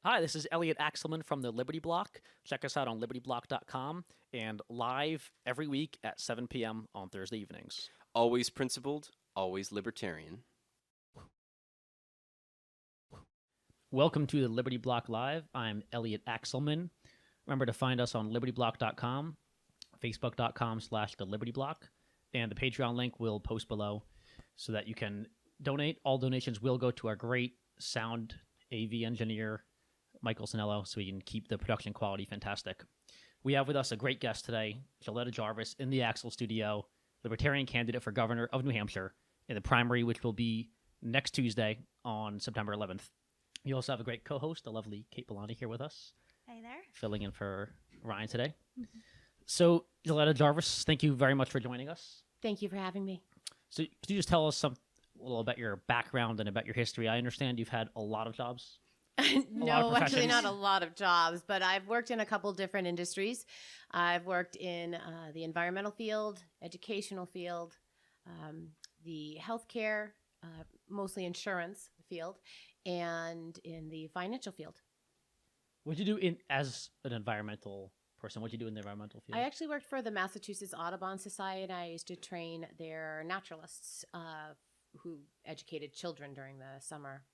Hi, this is Elliot Axelman from the Liberty Block. Check us out on libertyblock.com and live every week at 7 p.m. on Thursday evenings. Always principled, always libertarian. Welcome to the Liberty Block Live. I'm Elliot Axelman. Remember to find us on libertyblock.com, facebook.com/the Liberty Block, and the Patreon link will post below so that you can donate. All donations will go to our great sound AV engineer, Michael Sinello, so we can keep the production quality fantastic. We have with us a great guest today, Shaletta Jarvis, in the Axel studio, Libertarian candidate for governor of New Hampshire in the primary, which will be next Tuesday on September 11th. You also have a great co-host, the lovely Kate Bellani, here with us. Hi there. Filling in for Ryan today. So, Shaletta Jarvis, thank you very much for joining us. Thank you for having me. So, could you just tell us a little about your background and about your history? I understand you've had a lot of jobs. No, actually not a lot of jobs, but I've worked in a couple different industries. I've worked in the environmental field, educational field, the healthcare, mostly insurance field, and in the financial field. What did you do as an environmental person? What did you do in the environmental field? I actually worked for the Massachusetts Audubon Society. I used to train their naturalists who educated children during the summer.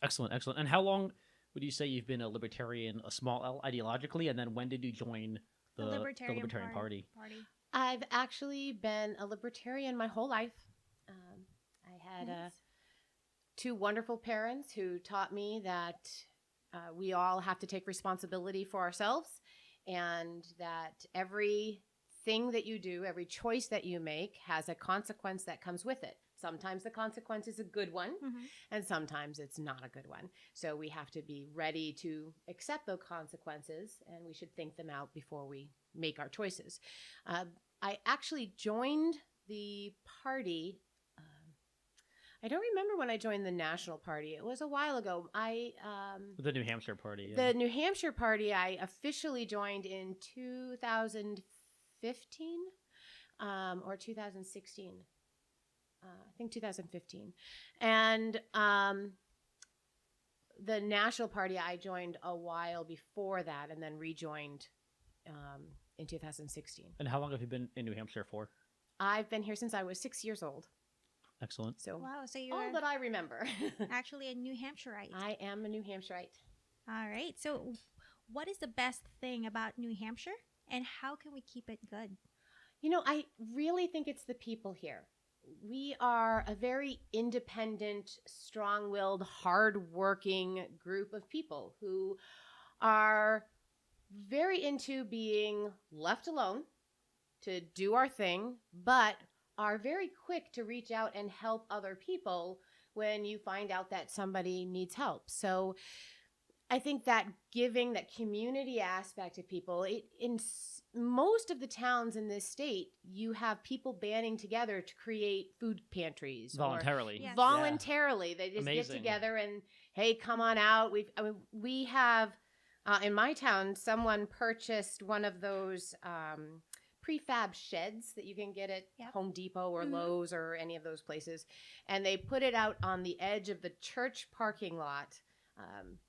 Excellent, excellent. And how long would you say you've been a libertarian, a small L, ideologically, and then when did you join the Libertarian Party? I've actually been a libertarian my whole life. I had two wonderful parents who taught me that we all have to take responsibility for ourselves, and that everything that you do, every choice that you make has a consequence that comes with it. Sometimes the consequence is a good one, and sometimes it's not a good one. So we have to be ready to accept those consequences, and we should think them out before we make our choices. I actually joined the party. I don't remember when I joined the National Party. It was a while ago. The New Hampshire Party. The New Hampshire Party, I officially joined in 2015 or 2016. I think 2015. And the National Party, I joined a while before that and then rejoined in 2016. And how long have you been in New Hampshire for? I've been here since I was 6 years old. Excellent. So, wow, so you're all that I remember. actually a New Hampshireite. I am a New Hampshireite. All right. So what is the best thing about New Hampshire, and how can we keep it good? You know, I really think it's the people here. We are a very independent, strong-willed, hard-working group of people who are very into being left alone to do our thing, but are very quick to reach out and help other people when you find out that somebody needs help. So I think that giving, that community aspect of people, in most of the towns in this state, you have people banding together to create food pantries. Voluntarily. Yes. Voluntarily. They just Amazing. get together and, hey, come on out. We have, in my town, someone purchased one of those prefab sheds that you can get at Home Depot or Lowe's or any of those places. And they put it out on the edge of the church parking lot.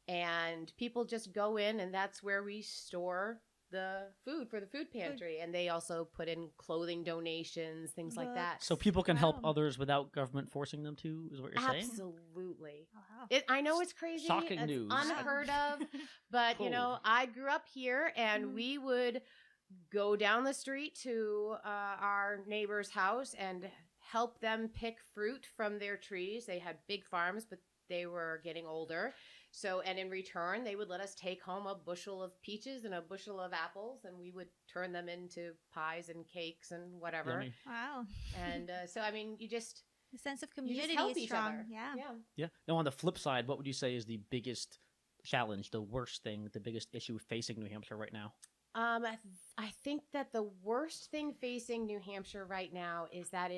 And people just go in, and that's where we store the food for the food pantry. And they also put in clothing donations, things like that. So people can help Wow. others without government forcing them to, is what you're saying? Absolutely. Oh, wow. I know it's crazy. Shocking it's news. unheard of. But, you know, I grew up here, and we would go down the street to our neighbor's house and help them pick fruit from their trees. They had big farms, but they were getting older. So, and in return, they would let us take home a bushel of peaches and a bushel of apples, and we would turn them into pies and cakes and whatever. Yummy. Wow. And so, I mean, The sense of you community just help is each strong. other. Yeah. Yeah. Now, on the flip side, what would you say is the biggest challenge, the worst thing, the biggest issue facing New Hampshire right now? I think that the worst thing facing New Hampshire right now is that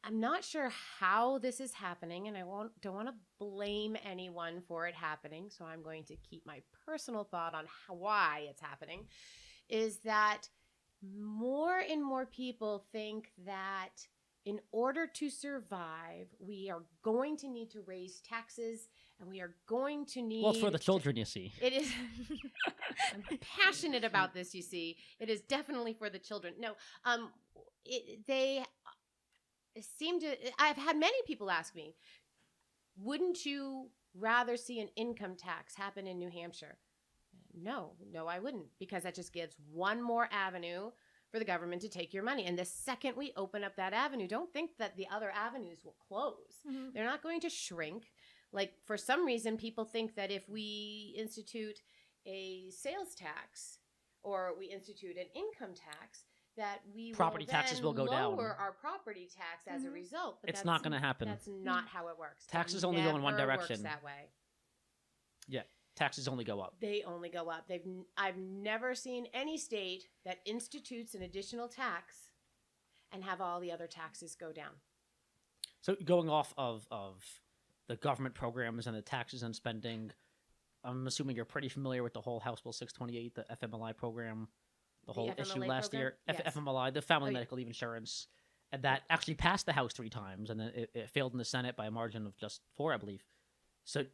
I'm not sure how this is happening, and don't want to blame anyone for it happening, so I'm going to keep my personal thought on why it's happening, is that more and more people think that in order to survive, we are going to need to raise taxes, and we are going to need. Well, it's for the children, you see. It is. I'm passionate about this. You see, it is definitely for the children. No, they seem to. I've had many people ask me, "Wouldn't you rather see an income tax happen in New Hampshire?" No, I wouldn't, because that just gives one more avenue for the government to take your money. And the second we open up that avenue, don't think that the other avenues will close. Mm-hmm. They're not going to shrink. Like, for some reason, people think that if we institute a sales tax or we institute an income tax, that we Property will taxes then will go down. lower our property tax as a Mhm. result. But It's that's not going to happen. That's not how it works. Taxes It only go in one never direction. Works that way. Taxes only go up. They only go up. I've never seen any state that institutes an additional tax and have all the other taxes go down. So going off of the government programs and the taxes and spending, I'm assuming you're pretty familiar with the whole House Bill 628, the FMLI program, the whole issue FMLA last program? year, Yes. FMLI, the Family Oh, yeah. Medical Leave Insurance, and that actually passed the House 3 times, and then it failed in the Senate by a margin of just 4, I believe. So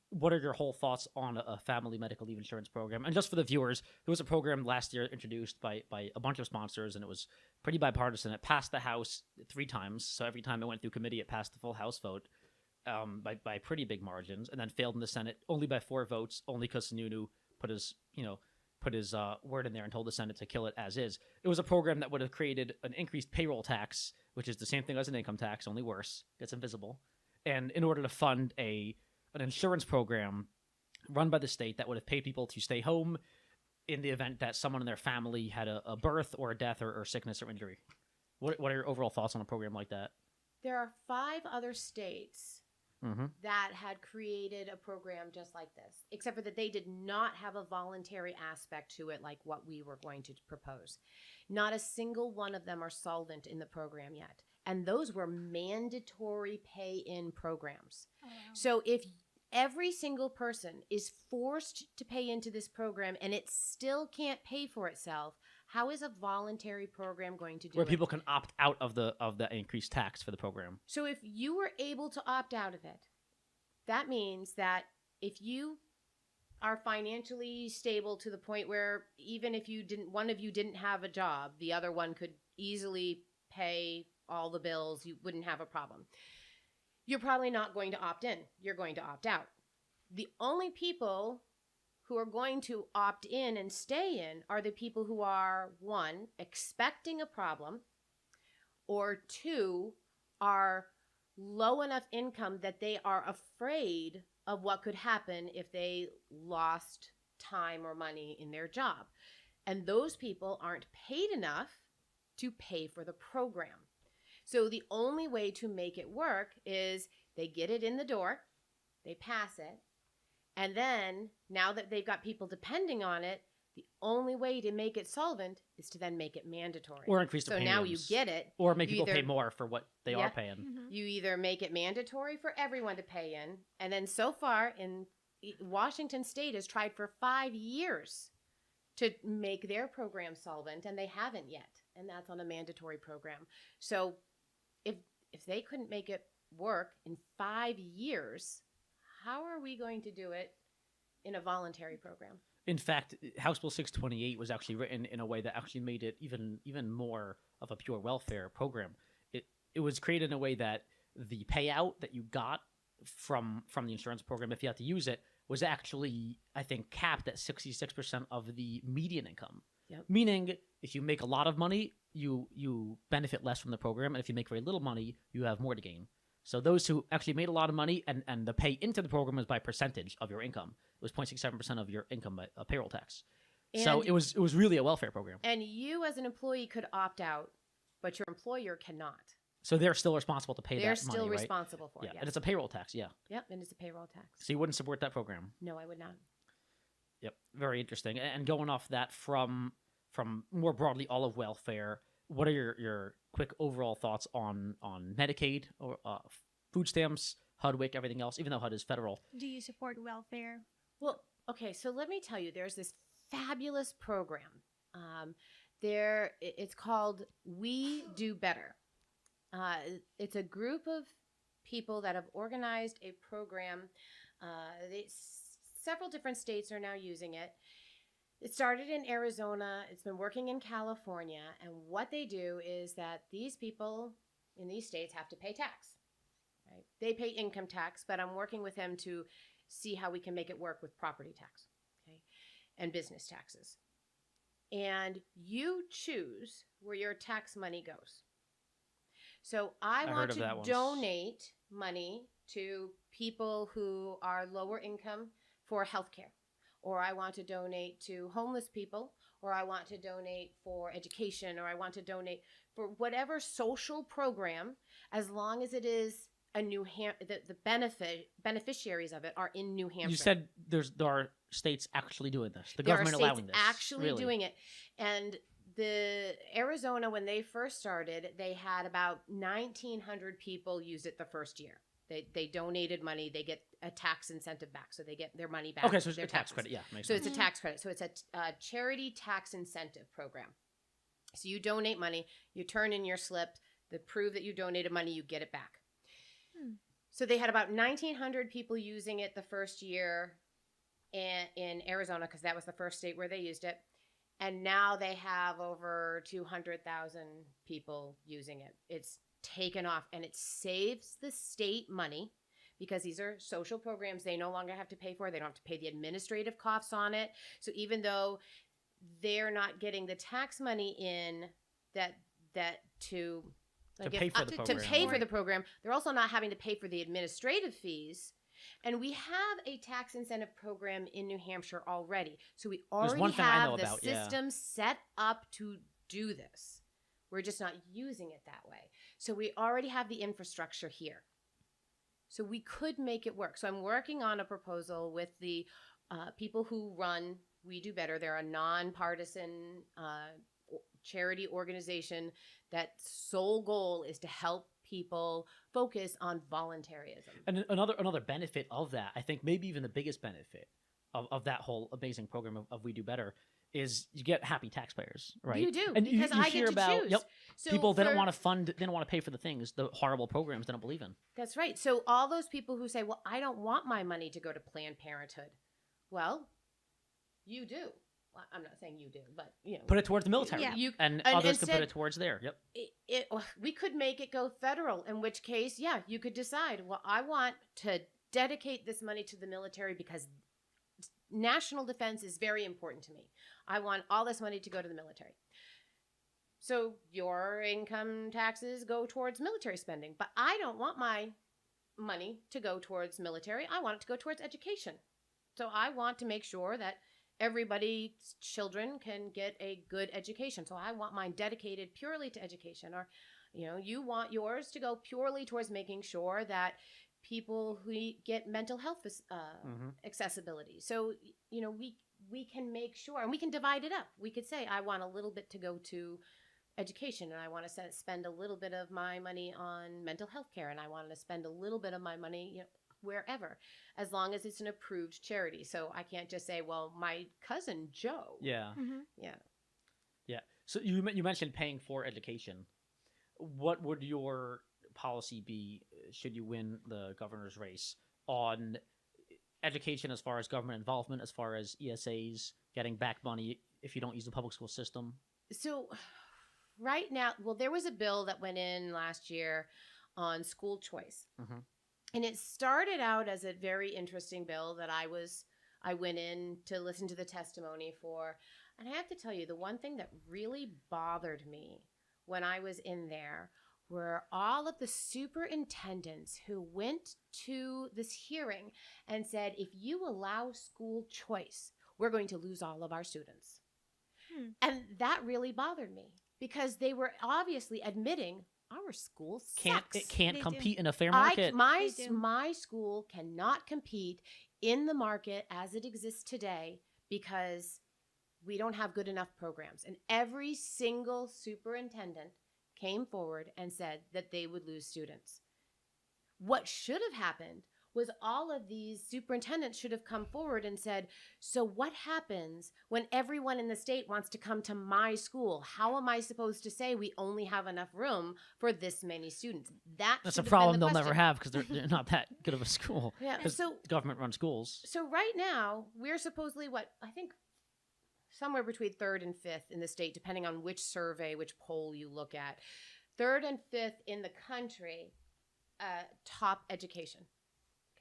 what are your whole thoughts on a family medical leave insurance program? And just for the viewers, there was a program last year introduced by a bunch of sponsors, and it was pretty bipartisan. It passed the House 3 times, so every time it went through committee, it passed the full House vote by pretty big margins, and then failed in the Senate only by 4 votes, only because Sununu put his word in there and told the Senate to kill it as is. It was a program that would have created an increased payroll tax, which is the same thing as an income tax, only worse, gets invisible, and in order to fund an insurance program run by the state that would have paid people to stay home in the event that someone in their family had a birth or a death or sickness or injury. What are your overall thoughts on a program like that? There are 5 other states Mm-hmm. that had created a program just like this, except for that they did not have a voluntary aspect to it like what we were going to propose. Not a single one of them are solvent in the program yet. And those were mandatory pay-in programs. Oh, wow. So if every single person is forced to pay into this program and it still can't pay for itself, how is a voluntary program going to do Where it? people can opt out of the increased tax for the program. So if you were able to opt out of it, that means that if you are financially stable to the point where even if one of you didn't have a job, the other one could easily pay all the bills, you wouldn't have a problem. You're probably not going to opt in. You're going to opt out. The only people who are going to opt in and stay in are the people who are, 1, expecting a problem, or 2, are low enough income that they are afraid of what could happen if they lost time or money in their job. And those people aren't paid enough to pay for the program. So the only way to make it work is they get it in the door, they pass it, and then now that they've got people depending on it, the only way to make it solvent is to then make it mandatory. Or increase the so premiums. now you get it. Or make You people pay either- more for what they Yeah. are paying. Mhm. You either make it mandatory for everyone to pay in, and then so far in Washington State has tried for 5 years to make their program solvent, and they haven't yet, and that's on a mandatory program. So if they couldn't make it work in 5 years, how are we going to do it in a voluntary program? In fact, House Bill 628 was actually written in a way that actually made it even more of a pure welfare program. It was created in a way that the payout that you got from the insurance program, if you had to use it, was actually, I think, capped at 66% of the median income. Yep. Meaning, if you make a lot of money, you benefit less from the program, and if you make very little money, you have more to gain. So those who actually made a lot of money and the pay into the program was by percentage of your income. It was 0.67% of your income by a payroll tax. So And- it was really a welfare program. And you as an employee could opt out, but your employer cannot. So they're still responsible to pay They're that money, still right? responsible for Yeah, it. and Yes. it's a payroll tax. Yeah, Yep, and it's a payroll tax. so you wouldn't support that program. No, I would not. Yep, very interesting. And going off that from more broadly all of welfare, what are your quick overall thoughts on Medicaid or food stamps, HUD, WIC, everything else? Even though HUD is federal, Do you support welfare? Well, okay, so let me tell you, there's this fabulous program. It's called We Do Better. It's a group of people that have organized a program. Several different states are now using it. It started in Arizona. It's been working in California. And what they do is that these people in these states have to pay tax. Right? They pay income tax, but I'm working with them to see how we can make it work with property tax, okay, and business taxes. And you choose where your tax money goes. So I heard want of to that once. donate money to people who are lower income for healthcare, or I want to donate to homeless people, or I want to donate for education, or I want to donate for whatever social program, as long as it is a New Hampshire, the beneficiaries of it are in New Hampshire. You said there are states actually doing this. The There are government states allowing this. actually Really? doing it. And the Arizona, when they first started, they had about 1,900 people use it the first year. They donated money. They get a tax incentive back, so they get their money back. Okay, so it's their a tax taxes. credit. Yeah, makes So sense. it's a tax credit. So it's a charity tax incentive program. So you donate money, you turn in your slip, to prove that you donated money, you get it back. So they had about 1,900 people using it the first year in Arizona, because that was the first state where they used it. And now they have over 200,000 people using it. It's taken off, and it saves the state money, because these are social programs they no longer have to pay for. They don't have to pay the administrative costs on it. So even though they're not getting the tax money in that to pay for the to program. pay for Right. the program, they're also not having to pay for the administrative fees. And we have a tax incentive program in New Hampshire already. So we already one thing I know have the about, yeah. system set up to do this. We're just not using it that way. So we already have the infrastructure here. So we could make it work. So I'm working on a proposal with the people who run We Do Better. They're a nonpartisan charity organization that sole goal is to help people focus on voluntarism. And another benefit of that, I think maybe even the biggest benefit of that whole amazing program of We Do Better is you get happy taxpayers, right? You do, and because I hear get to about, choose. Yep, So people they don't for- want to fund, they don't want to pay for the things, the horrible programs they don't believe in. That's right. So all those people who say, well, I don't want my money to go to Planned Parenthood. Well, you do. Well, I'm not saying you do, but you know. Put it towards the military, Yeah. and And others can put instead- it towards there. Yep. We could make it go federal, in which case, yeah, you could decide, well, I want to dedicate this money to the military because national defense is very important to me. I want all this money to go to the military. So your income taxes go towards military spending, but I don't want my money to go towards military. I want it to go towards education. So I want to make sure that everybody's children can get a good education. So I want mine dedicated purely to education. Or, you know, you want yours to go purely towards making sure that people who get mental health accessibility. So, you know, we can make sure, and we can divide it up. We could say, I want a little bit to go to education, and I want to spend a little bit of my money on mental health care, and I want to spend a little bit of my money, you know, wherever, as long as it's an approved charity. So I can't just say, well, my cousin Joe. Yeah. Yeah. Yeah. So you mentioned paying for education. What would your policy be should you win the governor's race on education, as far as government involvement, as far as ESAs, getting back money if you don't use the public school system? So right now, well, there was a bill that went in last year on school choice. Mhm. And it started out as a very interesting bill that I went in to listen to the testimony for. And I have to tell you, the one thing that really bothered me when I was in there were all of the superintendents who went to this hearing and said, if you allow school choice, we're going to lose all of our students. And that really bothered me, because they were obviously admitting our school sucks. It can't They compete do. in a fair market. My They do. my school cannot compete in the market as it exists today because we don't have good enough programs. And every single superintendent came forward and said that they would lose students. What should have happened was all of these superintendents should have come forward and said, so what happens when everyone in the state wants to come to my school? How am I supposed to say we only have enough room for this many students? That's a should have been problem the they'll never question. have because they're not that good of a school. Yeah, Because so government-run schools. so right now we're supposedly I think somewhere between third and fifth in the state, depending on which survey, which poll you look at. Third and fifth in the country, top education.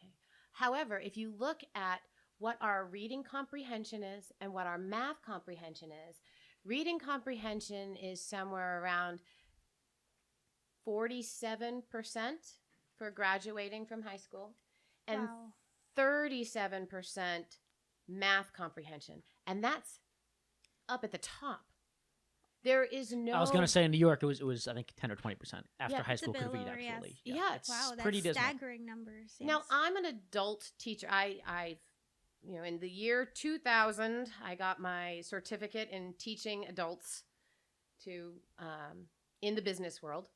Okay. However, if you look at what our reading comprehension is and what our math comprehension is, reading comprehension is somewhere around 47% for graduating from high school, and Wow. 37% math comprehension. And that's up at the top. There is no. I was going to say in New York, it was I think 10 or 20% after Yeah, high it's a school bit could read, lower, yes. actually. Yeah. it's Wow, that's pretty dismal. staggering numbers. Yes. Now, I'm an adult teacher. I've, in the year 2000, I got my certificate in teaching adults to in the business world.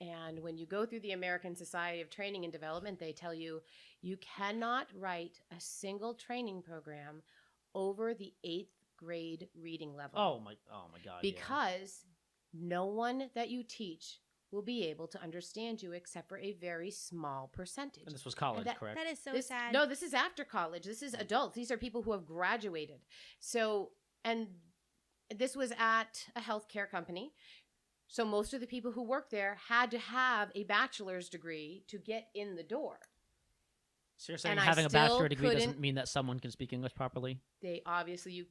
And when you go through the American Society of Training and Development, they tell you you cannot write a single training program over the 8th grade reading level. Oh my God. yeah. Because no one that you teach will be able to understand you except for a very small percentage. And this was college, that- correct? that is so This- sad. No, this is after college. This is adults. These are people who have graduated. So, and this was at a healthcare company. So most of the people who worked there had to have a bachelor's degree to get in the door. So you're saying and I having a still bachelor degree doesn't couldn't- mean that someone can speak English properly? They obviously you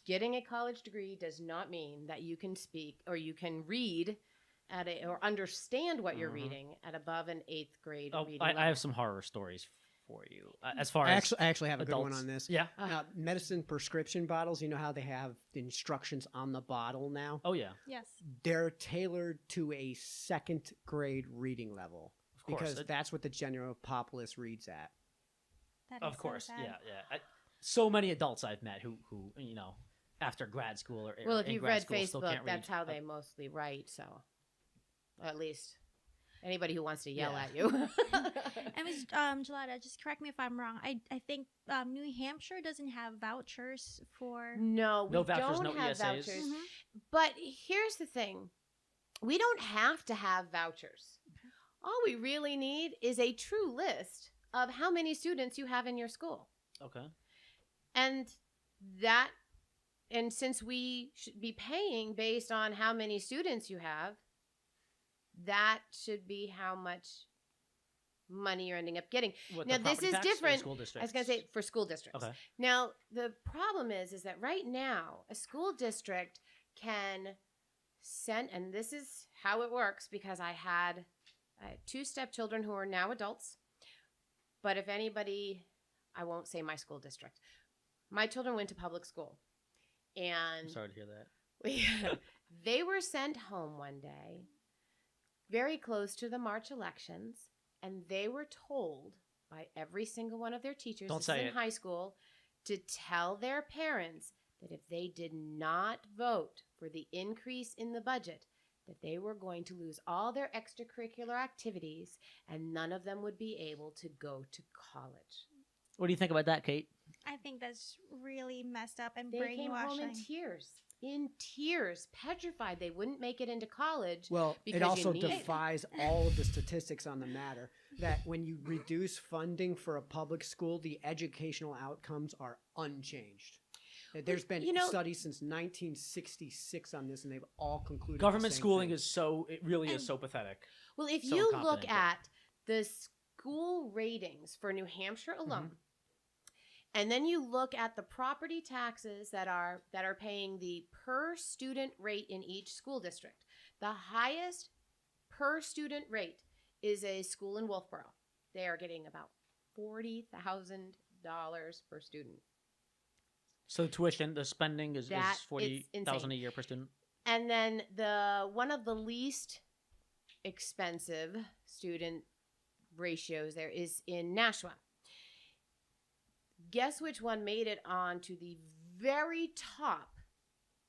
getting a college degree does not mean that you can speak or you can read at or understand what you're Mhm. reading at above an 8th grade Oh, reading I level. have some horror stories for you. As far I as actually have a good one adults. on this. Yeah. Medicine prescription bottles, you know how they have the instructions on the bottle now? Oh yeah. Yes. They're tailored to a 2nd grade reading level Of course. because that's what the general populace reads at. That Of is so course. sad. Yeah. So many adults I've met who after grad school or Well, if in you've grad read school still Facebook, can't read. that's how they mostly write. So, at least anybody who wants to yell Yeah. at you. And Ms. Gelada, just correct me if I'm wrong. I think New Hampshire doesn't have vouchers for. No, we No vouchers, don't no have ESAs. vouchers. Mhm. But here's the thing: we don't have to have vouchers. All we really need is a true list of how many students you have in your school, Okay. and since we should be paying based on how many students you have, that should be how much money you're ending up getting. What, Now, the this property is tax or different. School I was districts? going to say for school districts. Okay. Now, the problem is that right now, a school district can send, and this is how it works because I had 2 stepchildren who are now adults. But if anybody, I won't say my school district. My children went to public school. I'm And sorry to hear that. they were sent home one day, very close to the March elections, and they were told by every single one of their teachers, Don't this say is in it. high school, to tell their parents that if they did not vote for the increase in the budget, that they were going to lose all their extracurricular activities and none of them would be able to go to college. What do you think about that, Kate? I think that's really messed up and They came home in brainwashing. tears, petrified they wouldn't make it into college. Well, Because it you also need it. defies all of the statistics on the matter that when you reduce funding for a public school, the educational outcomes are unchanged. There's been studies since 1966 on this, and they've all concluded the Government same schooling thing. it really is And- so pathetic. Well, if So you incompetent, look but- at the school ratings for New Hampshire alone, and then you look at the property taxes that are paying the per student rate in each school district, the highest per student rate is a school in Wolfboro. They are getting about $40,000 per student. So the tuition, the spending is That is 40,000 a insane. year per student. And then the one of the least expensive student ratios there is in Nashua. Guess which one made it on to the very top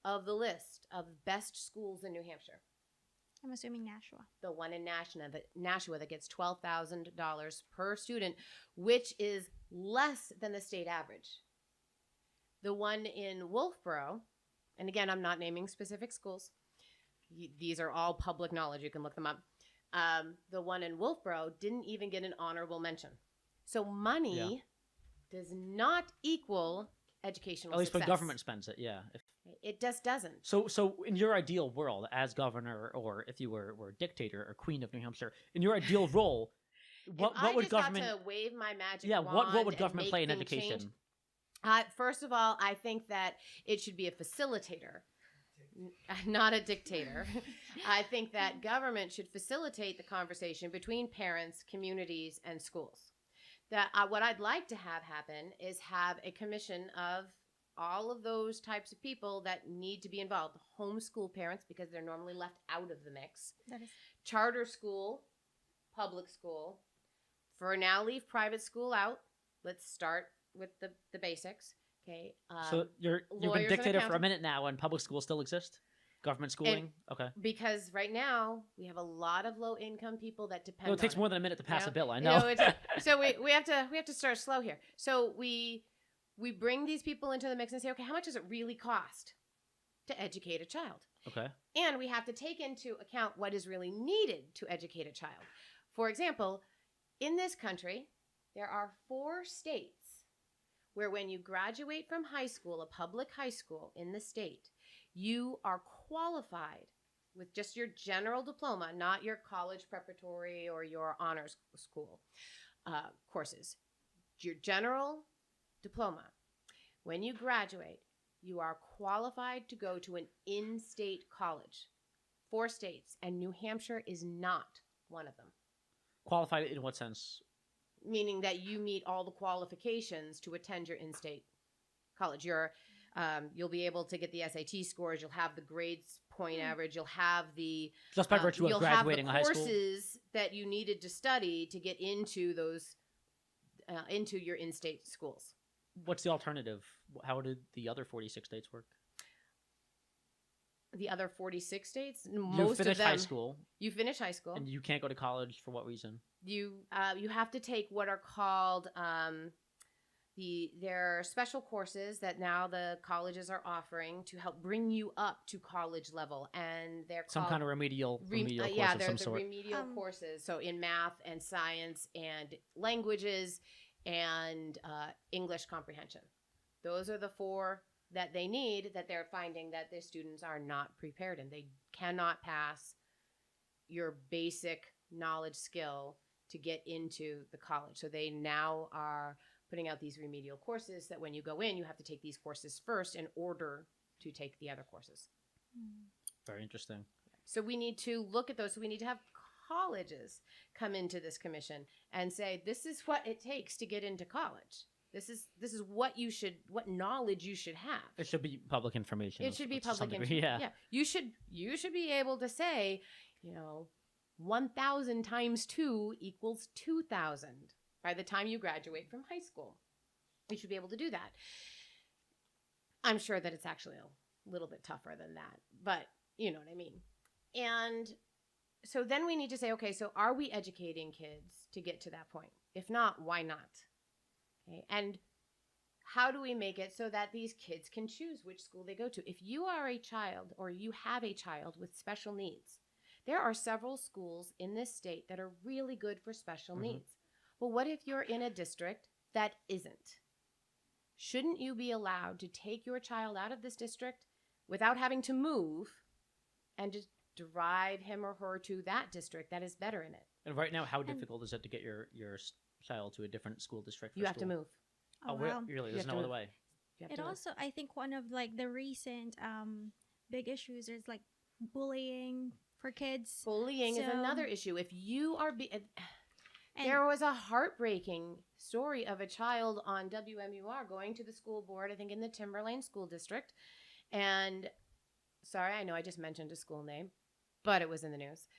of the list of best schools in New Hampshire? I'm assuming Nashua. The one in Nashua that gets $12,000 per student, which is less than the state average. The one in Wolfboro, and again, I'm not naming specific schools. These are all public knowledge. You can look them up. The one in Wolfboro didn't even get an honorable mention. So money does not equal educational At least success. when government spends it, yeah. It just doesn't. So in your ideal world, as governor, or if you were dictator or queen of New Hampshire, in your ideal role, what would government? Got to wave my magic Yeah, wand what would and government make play in things education? change? First of all, I think that it should be a facilitator, not a dictator. I think that government should facilitate the conversation between parents, communities, and schools. That what I'd like to have happen is have a commission of all of those types of people that need to be involved. Homeschool parents, because they're normally left out of the mix. That is. Charter school, public school. For now, leave private school out. Let's start with the basics. Okay. So you've been lawyers and dictator for a accountants. minute now, and public schools still exist. Government schooling, okay. Because right now we have a lot of low income people that depend. No, it takes on more than a minute to pass You a bill. I You know. so we have to start slow here. So we bring these people into the mix and say, okay, how much does it really cost to educate a child? Okay. And we have to take into account what is really needed to educate a child. For example, in this country, there are 4 states where when you graduate from high school, a public high school in the state, you are qualified with just your general diploma, not your college preparatory or your honors school courses. Your general diploma. When you graduate, you are qualified to go to an in-state college. 4 states, and New Hampshire is not one of them. Qualified in what sense? Meaning that you meet all the qualifications to attend your in-state college. You'll be able to get the SAT scores. You'll have the grades point average. You'll have the Just by virtue of graduating high school? You'll have the courses that you needed to study to get into those into your in-state schools. What's the alternative? How did the other 46 states work? The other 46 states, You most finish of them, high school, you finish high school. and you can't go to college for what reason? You have to take what are called there are special courses that now the colleges are offering to help bring you up to college level, and they're Some called kind of remedial course yeah, of they're some the sort. remedial courses. So in math and science and languages and English comprehension, those are the 4 that they need, that they're finding that their students are not prepared in. They cannot pass your basic knowledge skill to get into the college. So they now are putting out these remedial courses that when you go in, you have to take these courses first in order to take the other courses. Very interesting. So we need to look at those. So we need to have colleges come into this commission and say, this is what it takes to get into college. This is what knowledge you should have. It should be public information. It should be to some public degree, information. Yeah. You should be able to say, 1,000 times 2 equals 2,000 by the time you graduate from high school. You should be able to do that. I'm sure that it's actually a little bit tougher than that, but you know what I mean. And so then we need to say, okay, so are we educating kids to get to that point? If not, why not? Okay, and how do we make it so that these kids can choose which school they go to? If you are a child or you have a child with special needs, there are several schools in this state that are really good for special needs. Well, what if you're in a district that isn't? Shouldn't you be allowed to take your child out of this district without having to move and just drive him or her to that district that is better in it? And right now, how difficult is it to get your child to a different school district? You have to move. Oh, Really? wow. Really? You There's have no to other way. You have It to move. also, I think, one of the recent big issues is bullying for kids. Bullying is So- another issue. If you are And there was a heartbreaking story of a child on WMUR going to the school board, I think in the Timberlane School District. And sorry, I know I just mentioned a school name, but it was in the news.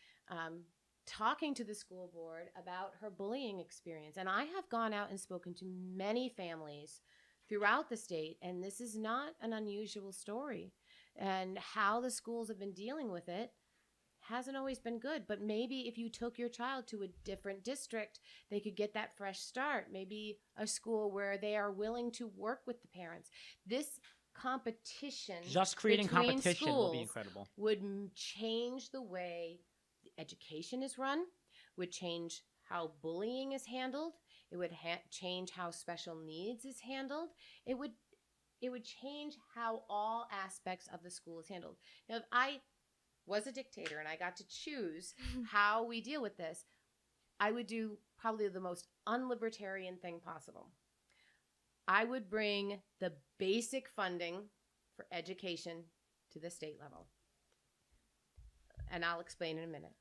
Talking to the school board about her bullying experience. And I have gone out and spoken to many families throughout the state, and this is not an unusual story. And how the schools have been dealing with it hasn't always been good. But maybe if you took your child to a different district, they could get that fresh start. Maybe a school where they are willing to work with the parents. This competition, Just creating between competition will be schools incredible. would change the way education is run, would change how bullying is handled. It would change how special needs is handled. It would change how all aspects of the school is handled. Now, if I was a dictator and I got to choose how we deal with this, I would do probably the most unlibertarian thing possible. I would bring the basic funding for education to the state level. And I'll explain in a minute.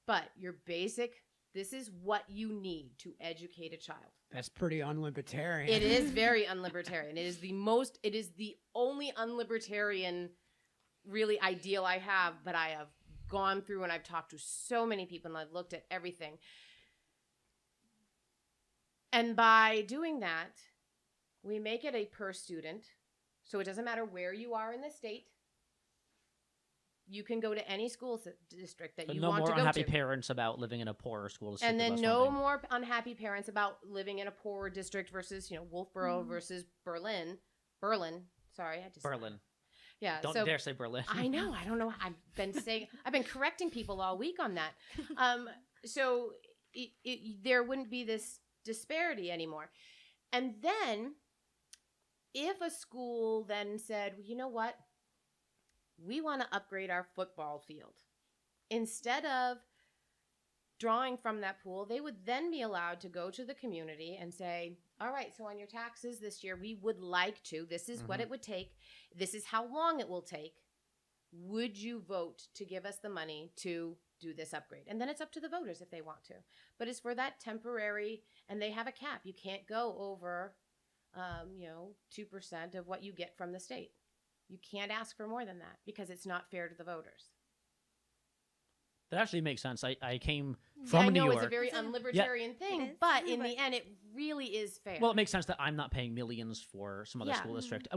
But your basic, this is what you need to educate a child. That's pretty unlibertarian. It is very unlibertarian. It is the only unlibertarian really ideal I have, but I have gone through and I've talked to so many people and I've looked at everything. And by doing that, we make it a per student. So it doesn't matter where you are in the state. You can go to any school district that But you no want more to go unhappy to. parents about living in a poorer school district. And with then less no funding. more unhappy parents about living in a poorer district versus, Wolfboro versus Berlin. Sorry, I just Berlin. Yeah. Don't so dare say Berlin. I know. I don't know. I've been correcting people all week on that. So there wouldn't be this disparity anymore. And then if a school then said, well, you know what? We want to upgrade our football field. Instead of drawing from that pool, they would then be allowed to go to the community and say, all right, so on your taxes this year, we would like to, this is what it would take. This is how long it will take. Would you vote to give us the money to do this upgrade? And then it's up to the voters if they want to. But it's for that temporary, and they have a cap. You can't go over, 2% of what you get from the state. You can't ask for more than that because it's not fair to the voters. That actually makes sense. I came from I New know York. it's a very unlibertarian thing, It is, but in but- the end, it really is fair. Well, it makes sense that I'm not paying millions for some other Yeah. school district.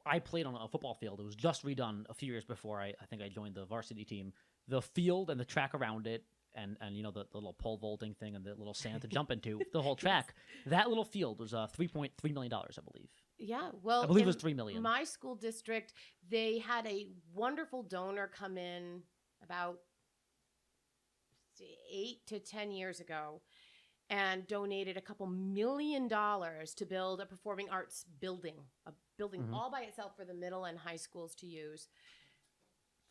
I played on a football field. It was just redone a few years before I think I joined the varsity team. The field and the track around it, and the little pole vaulting thing and the little sand to jump into, the whole track. That little field was $3.3 million, I believe. Yeah, well, I believe it was in $3 million. My school district, they had a wonderful donor come in about 8 to 10 years ago and donated a couple $1 million to build a performing arts building, Mhm. all by itself for the middle and high schools to use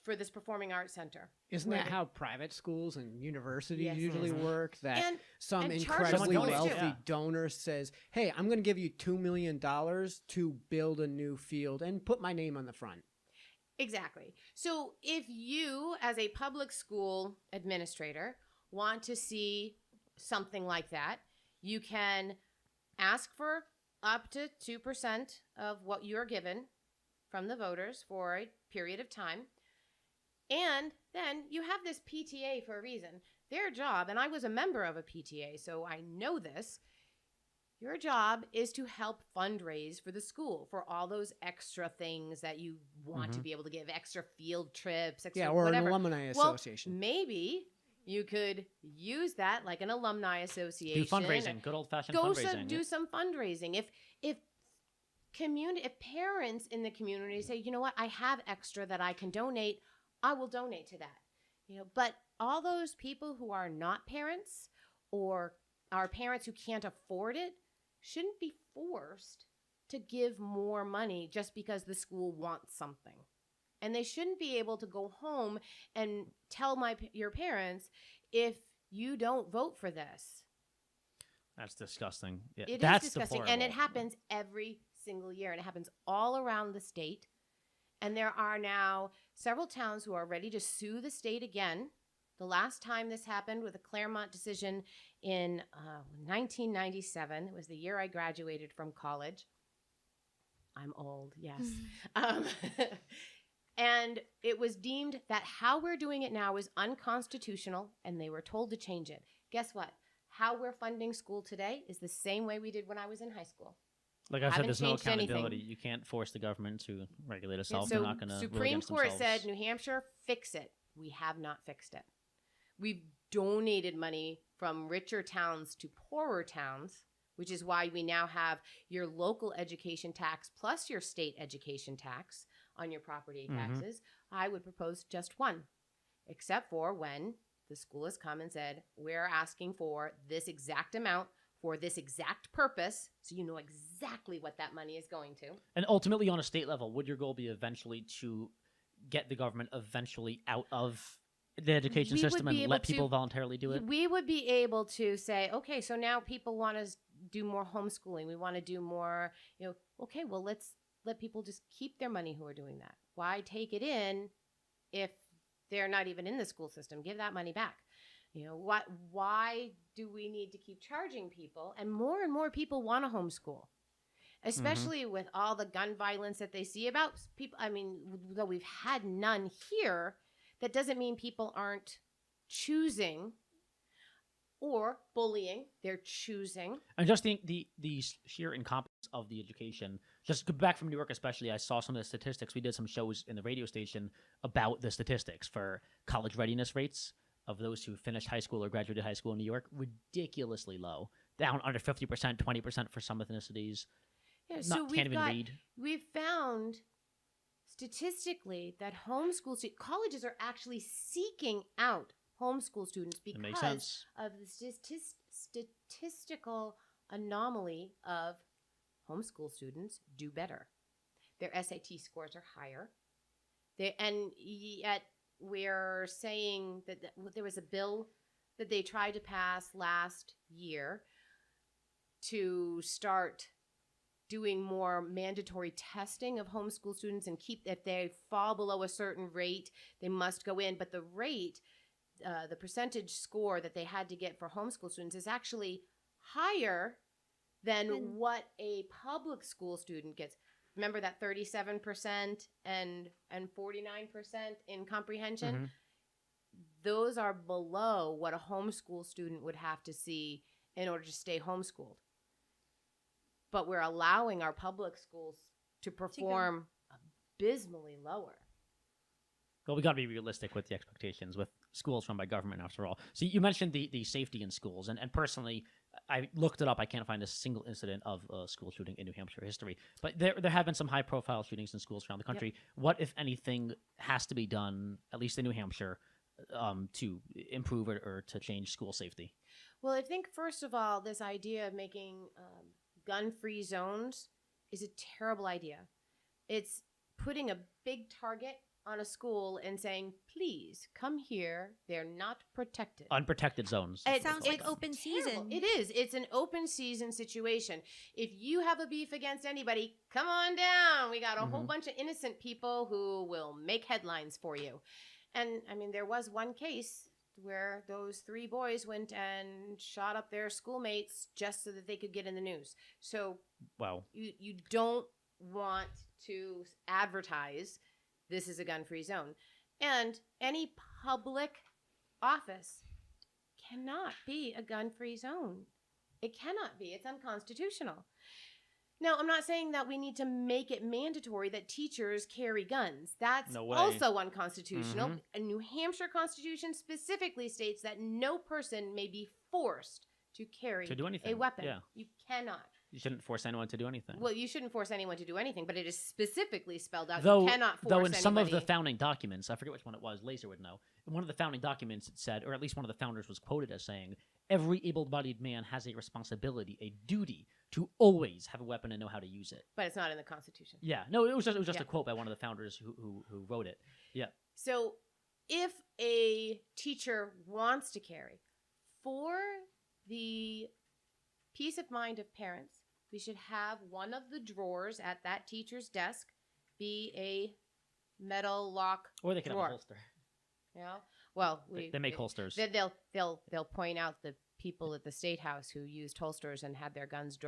for this performing arts center. Isn't Where that they- how private schools and universities Yes. usually work? That And some and charter incredibly schools, wealthy yeah. donor says, hey, I'm going to give you $2 million to build a new field and put my name on the front. Exactly. So if you, as a public school administrator, want to see something like that, you can ask for up to 2% of what you're given from the voters for a period of time. And then you have this PTA for a reason. Their job, and I was a member of a PTA, so I know this, your job is to help fundraise for the school for all those extra things that you want to be able to give, extra field trips, extra Yeah, or whatever. an alumni Well, association. maybe you could use that like an alumni association. Do fundraising, good old fashioned Go fundraising. do some fundraising. If parents in the community say, you know what, I have extra that I can donate, I will donate to that. But all those people who are not parents or are parents who can't afford it shouldn't be forced to give more money just because the school wants something. And they shouldn't be able to go home and tell your parents, if you don't vote for this. That's disgusting. Yeah, It is that's disgusting. deplorable. And it happens every single year. And it happens all around the state. And there are now several towns who are ready to sue the state again. The last time this happened with a Claremont decision in 1997. It was the year I graduated from college. I'm old, yes. And it was deemed that how we're doing it now is unconstitutional, and they were told to change it. Guess what? How we're funding school today is the same way we did when I was in high school. Like I said, haven't there's no changed anything. accountability. You can't force the government to regulate itself. So They're not going to Supreme Court said, New Hampshire, fix it. We have not fixed it. we've donated money from richer towns to poorer towns, which is why we now have your local education tax plus your state education tax on your property taxes. I would propose just one, except for when the school has come and said, we're asking for this exact amount for this exact purpose, so you know exactly what that money is going to. And ultimately, on a state level, would your goal be eventually to get the government eventually out of the education system and let people voluntarily do it? We would be able to say, okay, so now people want to do more homeschooling. We want to do more, okay, well, let's let people just keep their money who are doing that. Why take it in if they're not even in the school system? Give that money back. Why do we need to keep charging people? And more people want to homeschool, especially with all the gun violence that they see about people. I mean, though we've had none here, that doesn't mean people aren't choosing or bullying. They're choosing. And just the sheer incompetence of the education. Just back from New York especially, I saw some of the statistics. We did some shows in the radio station about the statistics for college readiness rates of those who finished high school or graduated high school in New York. Ridiculously low. Down under 50%, 20% for some ethnicities. Yeah, so can't even read. We've found statistically that colleges are actually seeking out homeschool students because of the statistical anomaly of homeschool students do better. Their SAT scores are higher. And yet we're saying that there was a bill that they tried to pass last year to start doing more mandatory testing of homeschool students and if they fall below a certain rate, they must go in. But the rate, the percentage score that they had to get for homeschool students is actually higher than what a public school student gets. Remember that 37% and 49% in comprehension? Mm-hmm. Those are below what a homeschool student would have to see in order to stay homeschooled. But we're allowing our public schools to perform abysmally lower. Well, we got to be realistic with the expectations with schools run by government, after all. So you mentioned the safety in schools, and personally, I looked it up. I can't find a single incident of a school shooting in New Hampshire history, but there have been some high-profile shootings in schools around the country. Yep. What, if anything, has to be done, at least in New Hampshire, to improve or to change school safety? Well, I think, first of all, this idea of making gun-free zones is a terrible idea. It's putting a big target on a school and saying, please come here. They're not protected. Unprotected zones. It sounds like open season. It is. It's an open season situation. If you have a beef against anybody, come on down. We got a whole bunch of innocent people who will make headlines for you. And I mean, there was one case where those 3 boys went and shot up their schoolmates just so that they could get in the news. So wow, you don't want to advertise this is a gun-free zone. And any public office cannot be a gun-free zone. It cannot be. It's unconstitutional. Now, I'm not saying that we need to make it mandatory that teachers carry guns. That's also unconstitutional. A New Hampshire Constitution specifically states that no person may be forced to carry a weapon. Yeah. You cannot. You shouldn't force anyone to do anything. Well, you shouldn't force anyone to do anything, but it is specifically spelled out. Though, you cannot force though in some of anybody. the founding documents, I forget which one it was, Laser would know. In one of the founding documents it said, or at least one of the founders was quoted as saying, every able-bodied man has a responsibility, a duty to always have a weapon and know how to use it. But it's not in the Constitution. Yeah. No, it was just a quote by one of the founders who wrote it. Yeah. So if a teacher wants to carry, for the peace of mind of parents, we should have one of the drawers at that teacher's desk be a metal lock Or they can drawer. have a holster. Yeah. Well, They make holsters. They'll point out the people at the State House who used holsters and had their guns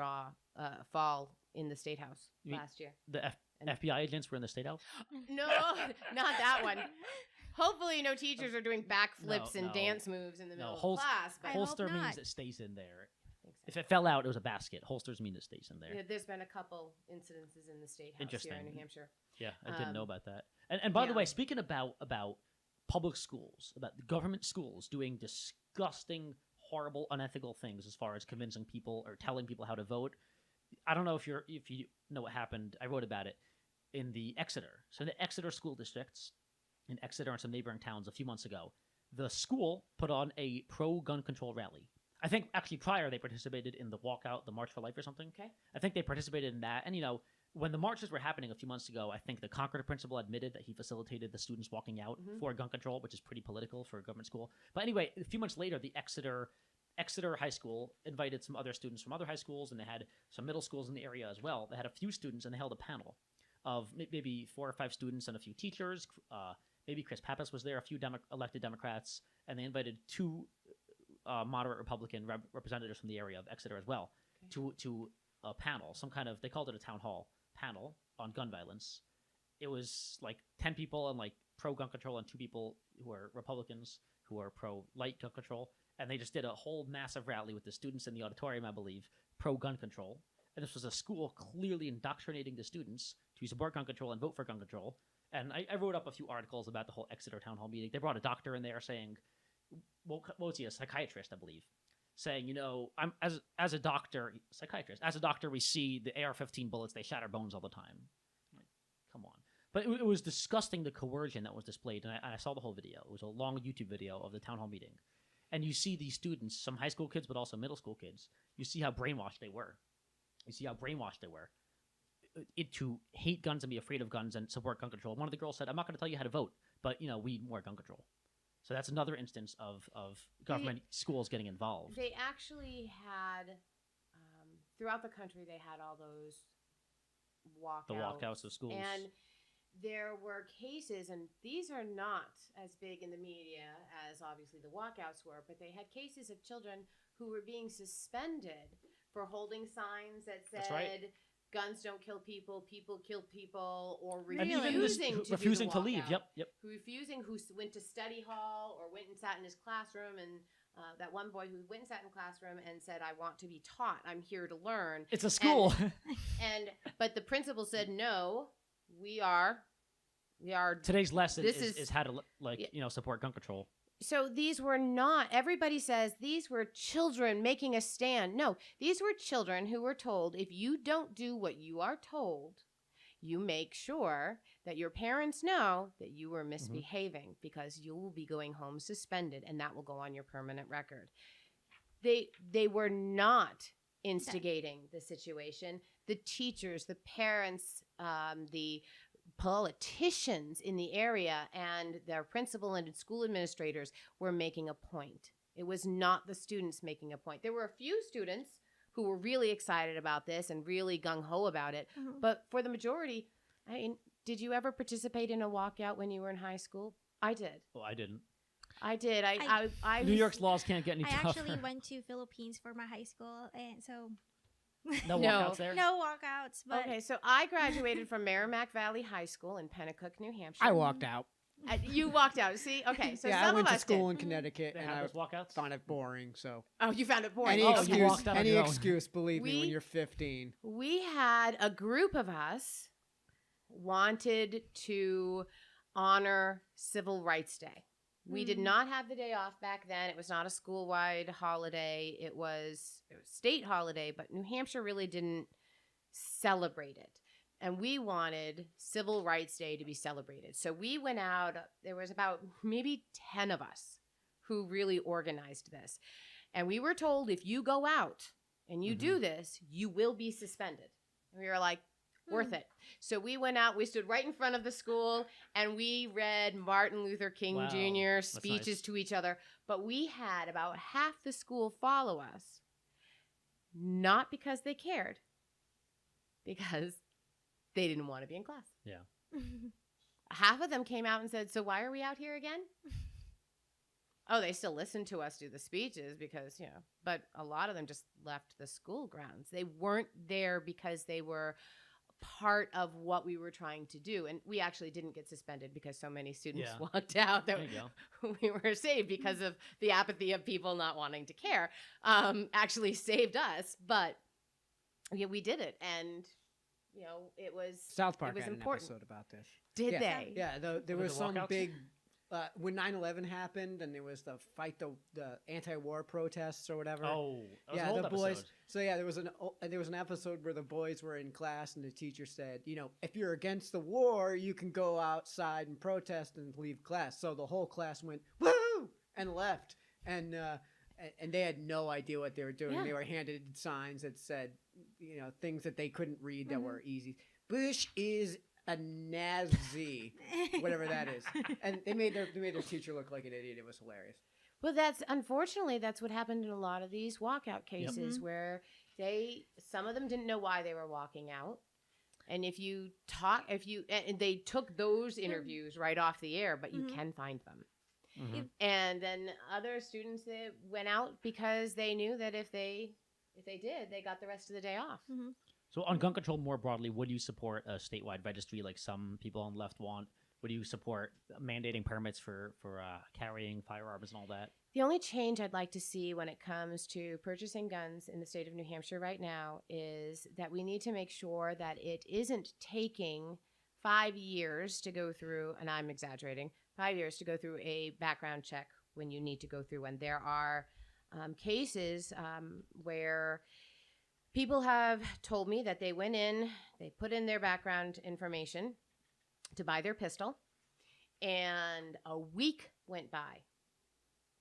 fall in the State House last year. The FBI agents were in the State House? No, not that one. Hopefully, no teachers are doing backflips and dance moves in the middle of class. But holster means it stays in there. If it fell out, it was a basket. Holsters mean it stays in there. Yeah, there's been a couple incidences in the State House here in New Hampshire. Yeah, I didn't know about that. And by the way, speaking about public schools, about the government schools doing disgusting, horrible, unethical things as far as convincing people or telling people how to vote. I don't know if you know what happened. I wrote about it in the Exeter. So in the Exeter school districts, in Exeter and some neighboring towns a few months ago, the school put on a pro-gun control rally. I think actually prior they participated in the walkout, the March for Life or something. Okay. I think they participated in that. And, when the marches were happening a few months ago, I think the Concord principal admitted that he facilitated the students walking out for gun control, which is pretty political for a government school. But anyway, a few months later, the Exeter High School invited some other students from other high schools, and they had some middle schools in the area as well. They had a few students, and they held a panel of maybe 4 or 5 students and a few teachers. Maybe Chris Pappas was there, a few elected Democrats, and they invited 2 moderate Republican representatives from the area of Exeter as well to a panel, some kind of, they called it a town hall panel on gun violence. It was like 10 people and like pro-gun control and 2 people who are Republicans who are pro-light gun control. And they just did a whole massive rally with the students in the auditorium, I believe, pro-gun control. And this was a school clearly indoctrinating the students to support gun control and vote for gun control. And I wrote up a few articles about the whole Exeter town hall meeting. They brought a doctor in there saying, what was he, a psychiatrist, I believe, saying, I'm as a doctor, psychiatrist, as a doctor, we see the AR-15 bullets, they shatter bones all the time. I'm like, come on. But it was disgusting, the coercion that was displayed. And I saw the whole video. It was a long YouTube video of the town hall meeting. And you see these students, some high school kids, but also middle school kids. You see how brainwashed they were. To hate guns and be afraid of guns and support gun control. One of the girls said, I'm not going to tell you how to vote, but, we need more gun control. So that's another instance of government schools getting involved. They actually had, throughout the country, they had all those walkouts. The walkouts of schools. And there were cases, and these are not as big in the media as obviously the walkouts were, but they had cases of children who were being suspended for holding signs that said, That's right. Guns don't kill people, people kill people, or And even refusing to leave. Yep. Who went to study hall or went and sat in his classroom, and that one boy who went and sat in classroom and said, I want to be taught, I'm here to learn. It's a school. But the principal said, no, we are Today's lesson is how to support gun control. So these were not, everybody says these were children making a stand. No, these were children who were told, if you don't do what you are told, you make sure that your parents know that you were misbehaving, because you will be going home suspended, and that will go on your permanent record. They were not instigating the situation. The teachers, the parents, the politicians in the area and their principal and school administrators were making a point. It was not the students making a point. There were a few students who were really excited about this and really gung-ho about it. Mhm. But for the majority, did you ever participate in a walkout when you were in high school? I did. Well, I didn't. I did. I New York's laws can't get any I tougher. actually went to Philippines for my high school, and so No No. walkouts there? no walkouts. But Okay, so I graduated from Merrimack Valley High School in Pennacook, New Hampshire. I walked out. You walked out. See? Okay, so Yeah, some I went of to us school did. in Connecticut, They and have I those walkouts? found it boring. So Oh, you found it boring. any Oh, you excuse, walked out on your own. believe me, We- when you're 15. We had a group of us wanted to honor Civil Rights Day. We did Mm. not have the day off back then. It was not a school-wide holiday. It was a state holiday, but New Hampshire really didn't celebrate it. And we wanted Civil Rights Day to be celebrated. So we went out. There was about maybe 10 of us who really organized this. And we were told, if you go out and you do this, you will be suspended. And we were like, worth it. So we went out, we stood right in front of the school, and we read Martin Luther King Wow, Jr. that's speeches nice. to each other. But we had about half the school follow us, not because they cared, because they didn't want to be in class. Yeah. Half of them came out and said, so why are we out here again? Oh, they still listened to us do the speeches because, but a lot of them just left the school grounds. They weren't there because they were part of what we were trying to do. And we actually didn't get suspended because so many students Yeah. walked out that There you go. we were saved because of the apathy of people not wanting to care. Actually saved us. But yeah, we did it. And, it was South Park it was had important. an episode about this. Did Yeah. they? Yeah, there With was the some walkouts? big when 9/11 happened and there was the anti-war protests or whatever. Oh, that was yeah, an old the boys. episode. So yeah, there was an episode where the boys were in class and the teacher said, if you're against the war, you can go outside and protest and leave class. So the whole class went woo and left, and they had no idea what they were doing. Yeah. They were handed signs that said, things that they couldn't read that were easy. Bush is a Nazi, whatever that is, and they made their teacher look like an idiot. It was hilarious. Well, unfortunately that's what happened in a lot of these walkout cases where some of them didn't know why they were walking out. And and they took those interviews right off the air, but you can find them. Mhm. And then other students that went out because they knew that if they did, they got the rest of the day off. So on gun control more broadly, would you support a statewide registry like some people on the left want? Would you support mandating permits for carrying firearms and all that? The only change I'd like to see when it comes to purchasing guns in the state of New Hampshire right now is that we need to make sure that it isn't taking 5 years to go through, and I'm exaggerating, 5 years to go through a background check when you need to go through one. There are cases where people have told me that they went in, they put in their background information to buy their pistol, and a week went by.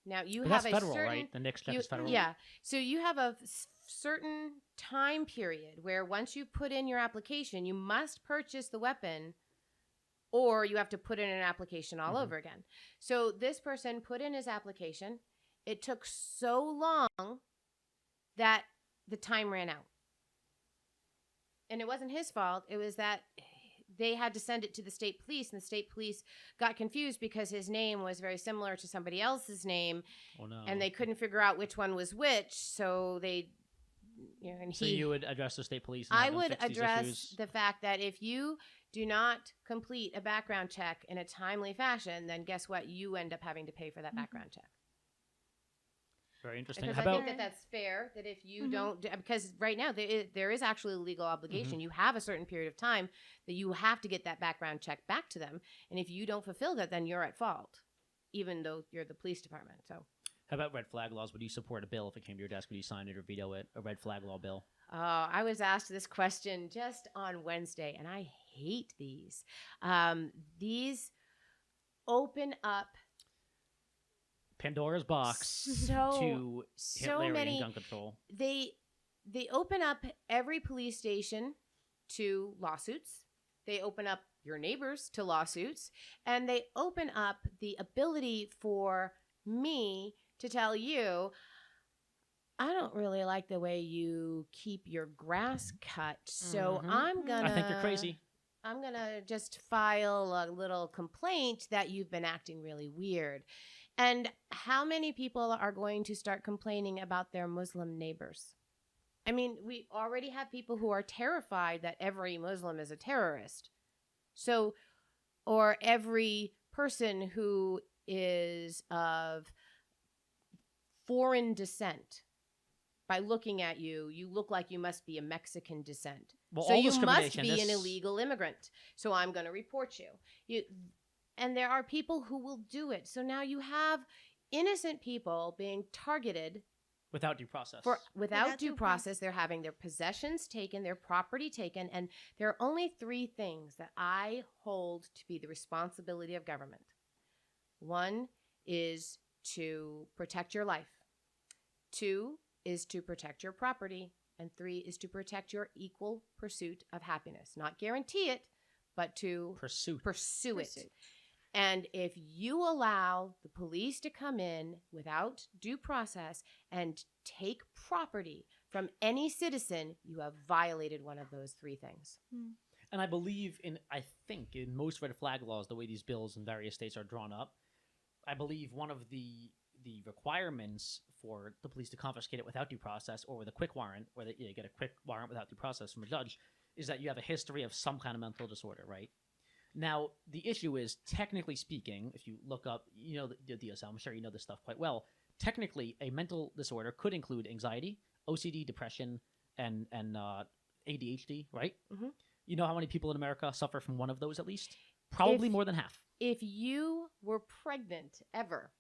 Now you But have that's a federal, certain, right? The next check is federal. yeah. So you have a certain time period where once you put in your application, you must purchase the weapon, or you have to put in an application all over again. So this person put in his application. It took so long that the time ran out. And it wasn't his fault. It was that they had to send it to the state police, and the state police got confused because his name was very similar to somebody else's name, Oh no. and they couldn't figure out which one was which. So they, and So he. you would address the state police? And I have them would fix these address issues? the fact that if you do not complete a background check in a timely fashion, then guess what? You end up having to pay for that background check. Very interesting. Because How I about think that that's fair, that if you don't, because right now there is actually a legal obligation. You have a certain period of time that you have to get that background check back to them. And if you don't fulfill that, then you're at fault, even though you're the police department. So, how about red flag laws? Would you support a bill if it came to your desk? Would you sign it or veto it? A red flag law bill? I was asked this question just on Wednesday, and I hate these. These open up Pandora's box so to Hitlerian many gun control. they open up every police station to lawsuits. They open up your neighbors to lawsuits, and they open up the ability for me to tell you, I don't really like the way you keep your grass cut, so I'm gonna. I think you're crazy. I'm gonna just file a little complaint that you've been acting really weird. And how many people are going to start complaining about their Muslim neighbors? I mean, we already have people who are terrified that every Muslim is a terrorist. So, or every person who is of foreign descent. By looking at you, you look like you must be a Mexican descent. Well, So all you must discrimination, be an this- illegal immigrant. So I'm going to report you. And there are people who will do it. So now you have innocent people being targeted Without due process. without due process. They're having their possessions taken, their property taken, and there are only 3 things that I hold to be the responsibility of government. 1 is to protect your life. 2 is to protect your property. And 3 is to protect your equal pursuit of happiness. Not guarantee it, but to pursue it. And if you allow the police to come in without due process and take property from any citizen, you have violated one of those 3 things. And I believe I think in most red flag laws, the way these bills in various states are drawn up, I believe one of the requirements for the police to confiscate it without due process, or with a quick warrant, where they get a quick warrant without due process from a judge, is that you have a history of some kind of mental disorder, right? Now, the issue is, technically speaking, if you look up, the DSM, I'm sure you know this stuff quite well, technically, a mental disorder could include anxiety, OCD, depression, and ADHD, right? Mhm. You know how many people in America suffer from one of those at least? Probably If- more than half. If you were pregnant ever,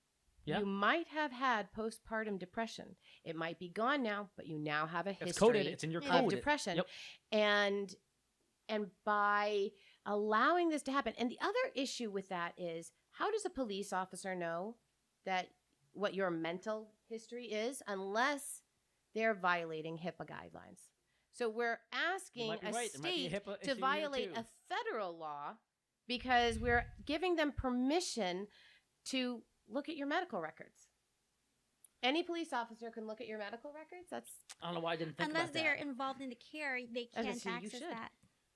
Yeah. you might have had postpartum depression. It might be gone now, but you now have a history It's coded. It's in your of of code. depression. Yep. And by allowing this to happen, and the other issue with that is, how does a police officer know that what your mental history is unless they're violating HIPAA guidelines? So we're asking might be a right. There might be a state HIPAA issue to here, violate too. a federal law because we're giving them permission to look at your medical records. Any police officer can look at your medical records. That's I don't know why I didn't think Unless about they are that. involved in the care, they I was gonna can't say, you access should. that.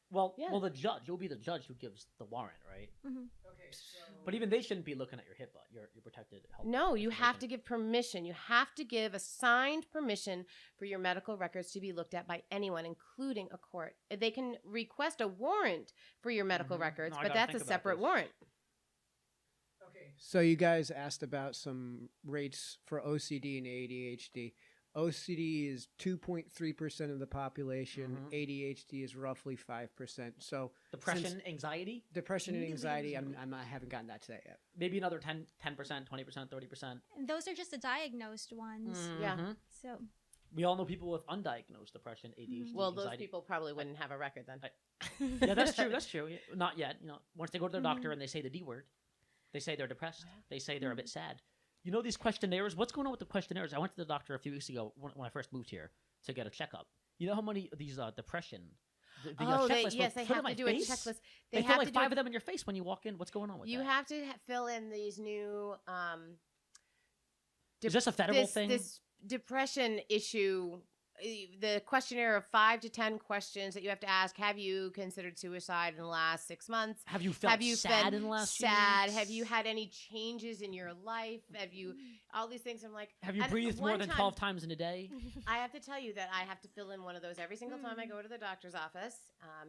Well, Yeah. well, the judge. You'll be the judge who gives the warrant, right? Okay, so But even they shouldn't be looking at your HIPAA, your protected health. no, you have to information. give permission. You have to give a signed permission for your medical records to be looked at by anyone, including a court. They can request a warrant for your medical Mhm. records, No, I but gotta that's a think about separate this. warrant. Okay. So you guys asked about some rates for OCD and ADHD. OCD is 2.3% of the population. Mhm. ADHD is roughly 5%. So Depression, anxiety, depression and Maybe anxiety, we- I haven't gotten that today yet. maybe another 10%, 20%, 30%. And those are just the diagnosed ones. Yeah. Mhm. So We all know people with undiagnosed depression, ADHD, Well, those anxiety. people probably wouldn't have a record then. Yeah, that's true. That's true. Yeah, not yet. Once they go to their doctor Mhm. and they say the D word, they say they're depressed. They say they're a bit sad. These questionnaires. What's going on with the questionnaires? I went to the doctor a few weeks ago when I first moved here to get a checkup. You know how many of these depression? Oh, checklists yes, were they put have on to my do face? a checklist. They have put like to do 5 of them in your face when you walk in. What's going on with You that? have to fill in these new Is this a federal this, thing? This depression issue, the questionnaire of 5 to 10 questions that you have to ask. Have you considered suicide in the last 6 months? Have you felt Have you sad been in the last few sad? weeks? Have you had any changes in your life? Have you all these things? I'm like, Have you and breathed more one than time- 12 times in a day? I have to tell you that I have to fill in one of those every single time I go to the doctor's office.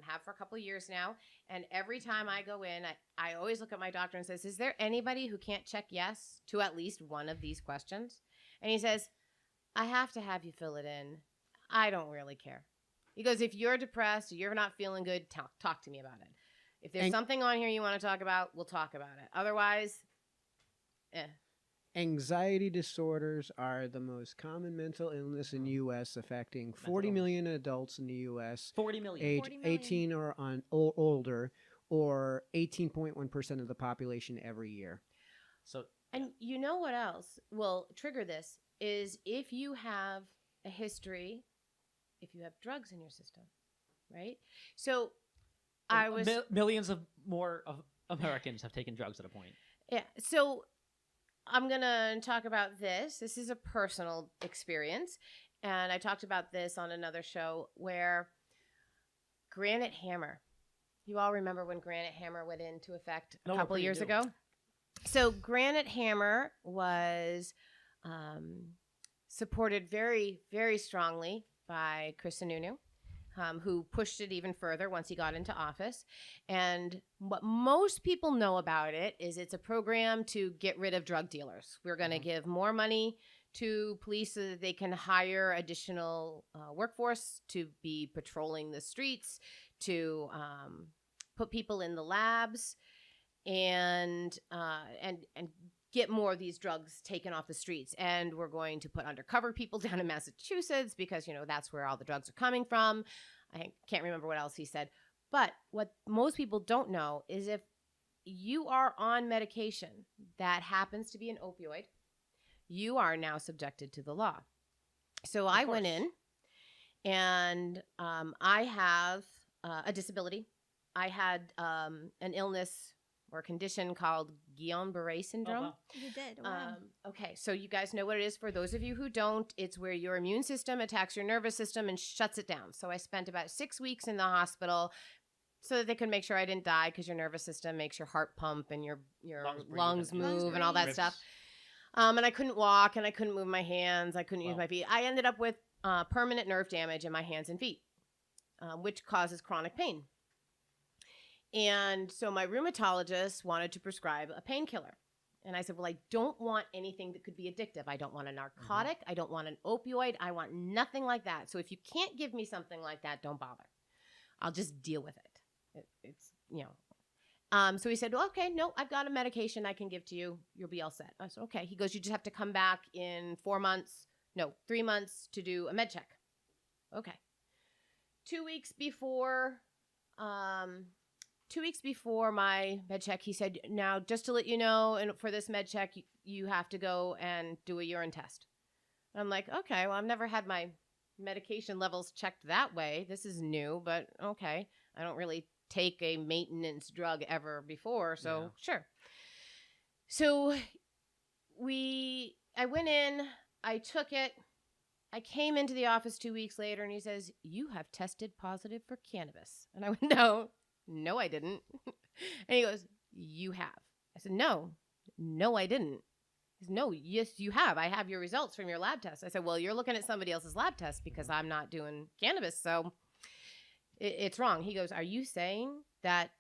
Have for a couple of years now, and every time I go in, I always look at my doctor and says, "Is there anybody who can't check yes to at least one of these questions?" And he says, "I have to have you fill it in. I don't really care." He goes, "If you're depressed, or you're not feeling good, talk to me about it. If there's And- something on here you want to talk about, we'll talk about it. Otherwise, Anxiety disorders are the most common mental illness in U.S., affecting 40 illness. million adults in the U.S. 40 million. age 40 million. 18 or older, or 18.1% of the population every year. So And you know what else will trigger this is if you have a history, if you have drugs in your system, right? So I was millions of more of Americans have taken drugs at a point. yeah. So I'm gonna talk about this. This is a personal experience, and I talked about this on another show where Granite Hammer. You all remember when Granite Hammer went into effect a No, we're couple pretty years new. ago? So Granite Hammer was supported very, very strongly by Chris Sununu, who pushed it even further once he got into office. And what most people know about it is it's a program to get rid of drug dealers. We're going to Mhm. give more money to police so that they can hire additional workforce to be patrolling the streets, to put people in the labs, and get more of these drugs taken off the streets. And we're going to put undercover people down in Massachusetts because, that's where all the drugs are coming from. I can't remember what else he said. But what most people don't know is if you are on medication that happens to be an opioid, you are now subjected to the law. So I went course. in and I have a disability. I had an illness or condition called Guillain-Barré syndrome. wow. you did. Wow. Okay, so you guys know what it is. For those of you who don't, it's where your immune system attacks your nervous system and shuts it down. So I spent about 6 weeks in the hospital so that they could make sure I didn't die because your nervous system makes your heart pump and your Lungs breathe lungs and- move Lungs and all that breathe. stuff. And I couldn't walk and I couldn't move my hands. I couldn't use Wow. my feet. I ended up with permanent nerve damage in my hands and feet, which causes chronic pain. And so my rheumatologist wanted to prescribe a painkiller. And I said, well, I don't want anything that could be addictive. I don't want a narcotic. I don't want an opioid. I want nothing like that. So if you can't give me something like that, don't bother. I'll just deal with it. It's. So he said, well, okay, no, I've got a medication I can give to you. You'll be all set. I said, okay. He goes, you just have to come back in 3 months to do a med check. Okay. 2 weeks before, 2 weeks before my med check, he said, now, just to let you know, and for this med check, you have to go and do a urine test. I'm like, okay, well, I've never had my medication levels checked that way. This is new, but okay. I don't really take a maintenance drug ever before, so sure. So I went in, I took it. I came into the office 2 weeks later, and he says, you have tested positive for cannabis. And I went, no, I didn't. And he goes, you have. I said, no, I didn't. He said, no, yes, you have. I have your results from your lab test. I said, well, you're looking at somebody else's lab test because I'm not doing cannabis, so it's wrong. He goes, are you saying that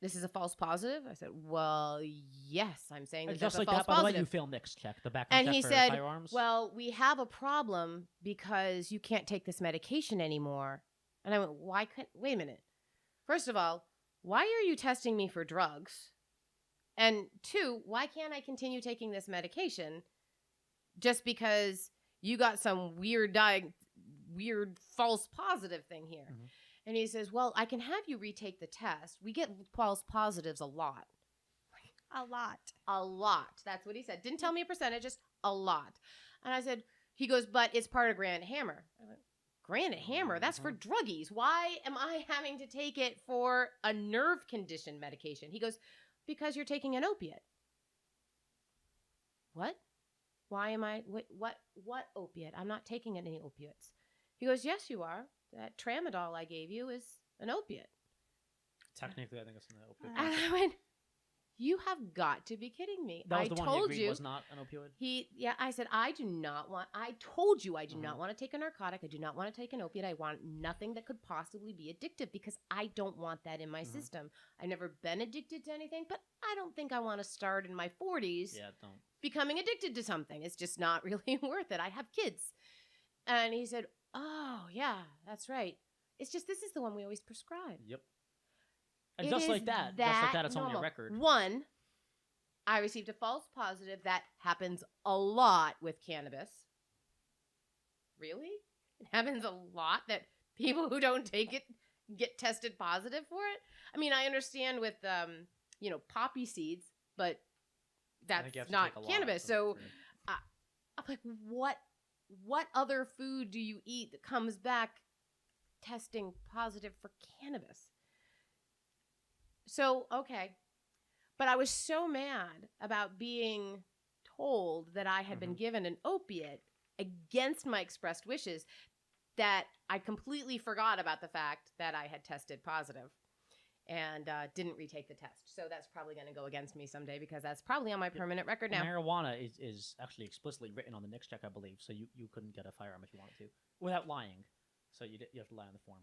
this is a false positive? I said, well, yes, I'm saying that Just that's like a false that, by the way, positive. you fail mixed check, the background And check he for said, firearms. well, we have a problem because you can't take this medication anymore. And I went, wait a minute. First of all, why are you testing me for drugs? And 2, why can't I continue taking this medication just because you got some weird false positive thing here? Mm-hmm. And he says, well, I can have you retake the test. We get false positives a lot. A lot. A lot. That's what he said. Didn't tell me a percentage, just a lot. And I said, he goes, but it's part of Granite Hammer. I went, Granite Hammer? That's for druggies. Why am I having to take it for a nerve condition medication? He goes, because you're taking an opiate. What? Why am I, what opiate? I'm not taking any opiates. He goes, yes, you are. That tramadol I gave you is an opiate. Technically, I think it's an opiate. And I went, you have got to be kidding me. That was I the one told he agreed was not an opioid? I said, I told you I do not want to take a narcotic. I do not want to take an opiate. I want nothing that could possibly be addictive because I don't want that in my system. I've never been addicted to anything, but I don't think I want to start in my 40s becoming addicted to something. It's just not really worth it. I have kids. And he said, oh, yeah, that's right. It's just this is the one we always prescribe. Yep. And just like that, it's on your record. 1, I received a false positive. That happens a lot with cannabis. Really? It happens a lot that people who don't take it get tested positive for it? I mean, I understand with, poppy seeds, but that's not cannabis. So I'm like, what other food do you eat that comes back testing positive for cannabis? So, okay. But I was so mad about being told that I had been given an opiate against my expressed wishes that I completely forgot about the fact that I had tested positive and didn't retake the test. So that's probably going to go against me someday because that's probably on my permanent record now. Marijuana is actually explicitly written on the NICS check, I believe, so you couldn't get a firearm if you wanted to without lying. So you have to lie on the form.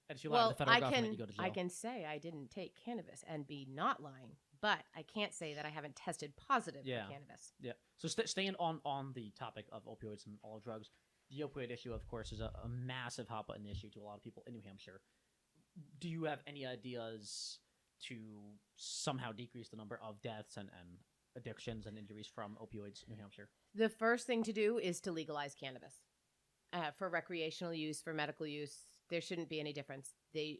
And if you lie on the federal government, you go to jail. I can say I didn't take cannabis and be not lying, but I can't say that I haven't tested positive for cannabis. Yeah. So staying on the topic of opioids and all drugs, the opioid issue, of course, is a massive hot-button issue to a lot of people in New Hampshire. Do you have any ideas to somehow decrease the number of deaths and addictions and injuries from opioids in New Hampshire? The first thing to do is to legalize cannabis for recreational use, for medical use. There shouldn't be any difference. The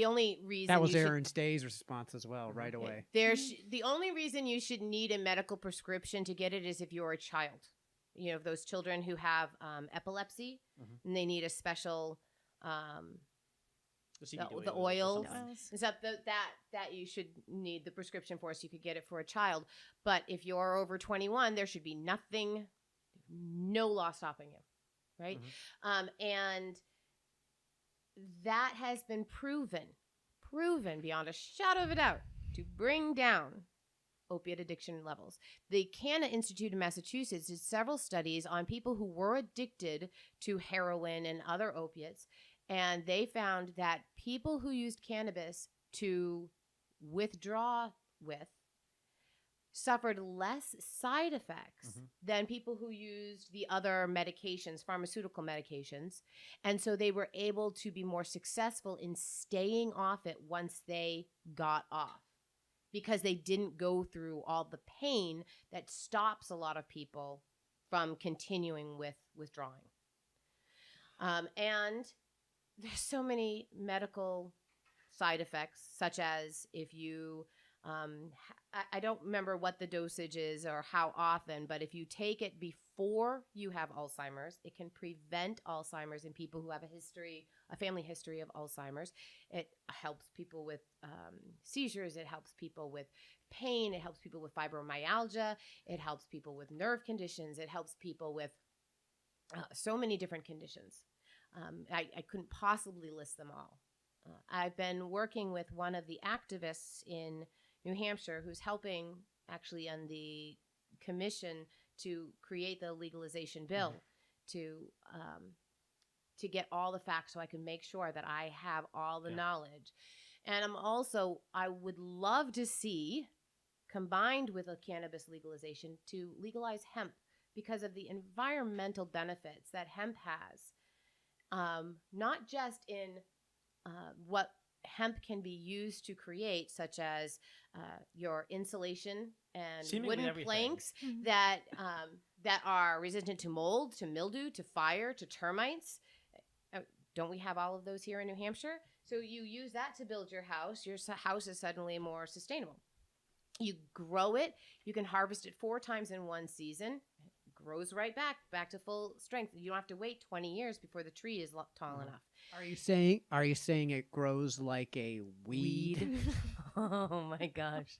only reason that was Aaron Stay's response as well, right away. The only reason you should need a medical prescription to get it is if you're a child. You know, those children who have epilepsy and they need a special the oils and stuff that you should need the prescription for, so you could get it for a child. But if you're over 21, there should be no law stopping you, right? And that has been proven beyond a shadow of a doubt to bring down opiate addiction levels. The Canna Institute in Massachusetts did several studies on people who were addicted to heroin and other opiates, and they found that people who used cannabis to withdraw with suffered less side effects than people who used the other medications, pharmaceutical medications. And so they were able to be more successful in staying off it once they got off, because they didn't go through all the pain that stops a lot of people from continuing with withdrawing. And there's so many medical side effects, such as if you, I don't remember what the dosage is or how often, but if you take it before you have Alzheimer's, it can prevent Alzheimer's in people who have a family history of Alzheimer's. It helps people with seizures. It helps people with pain. It helps people with fibromyalgia. It helps people with nerve conditions. It helps people with so many different conditions. I couldn't possibly list them all. I've been working with one of the activists in New Hampshire who's helping actually on the commission to create the legalization bill to get all the facts so I can make sure that I have all the knowledge. And I would love to see, combined with a cannabis legalization, to legalize hemp because of the environmental benefits that hemp has, not just in what hemp can be used to create, such as your insulation and Seemingly wooden everything. planks that are resistant to mold, to mildew, to fire, to termites. Don't we have all of those here in New Hampshire? So you use that to build your house. Your house is suddenly more sustainable. You grow it. You can harvest it 4 times in one season. It grows right back to full strength. You don't have to wait 20 years before the tree is tall enough. Are you saying it grows like a weed? Oh my gosh.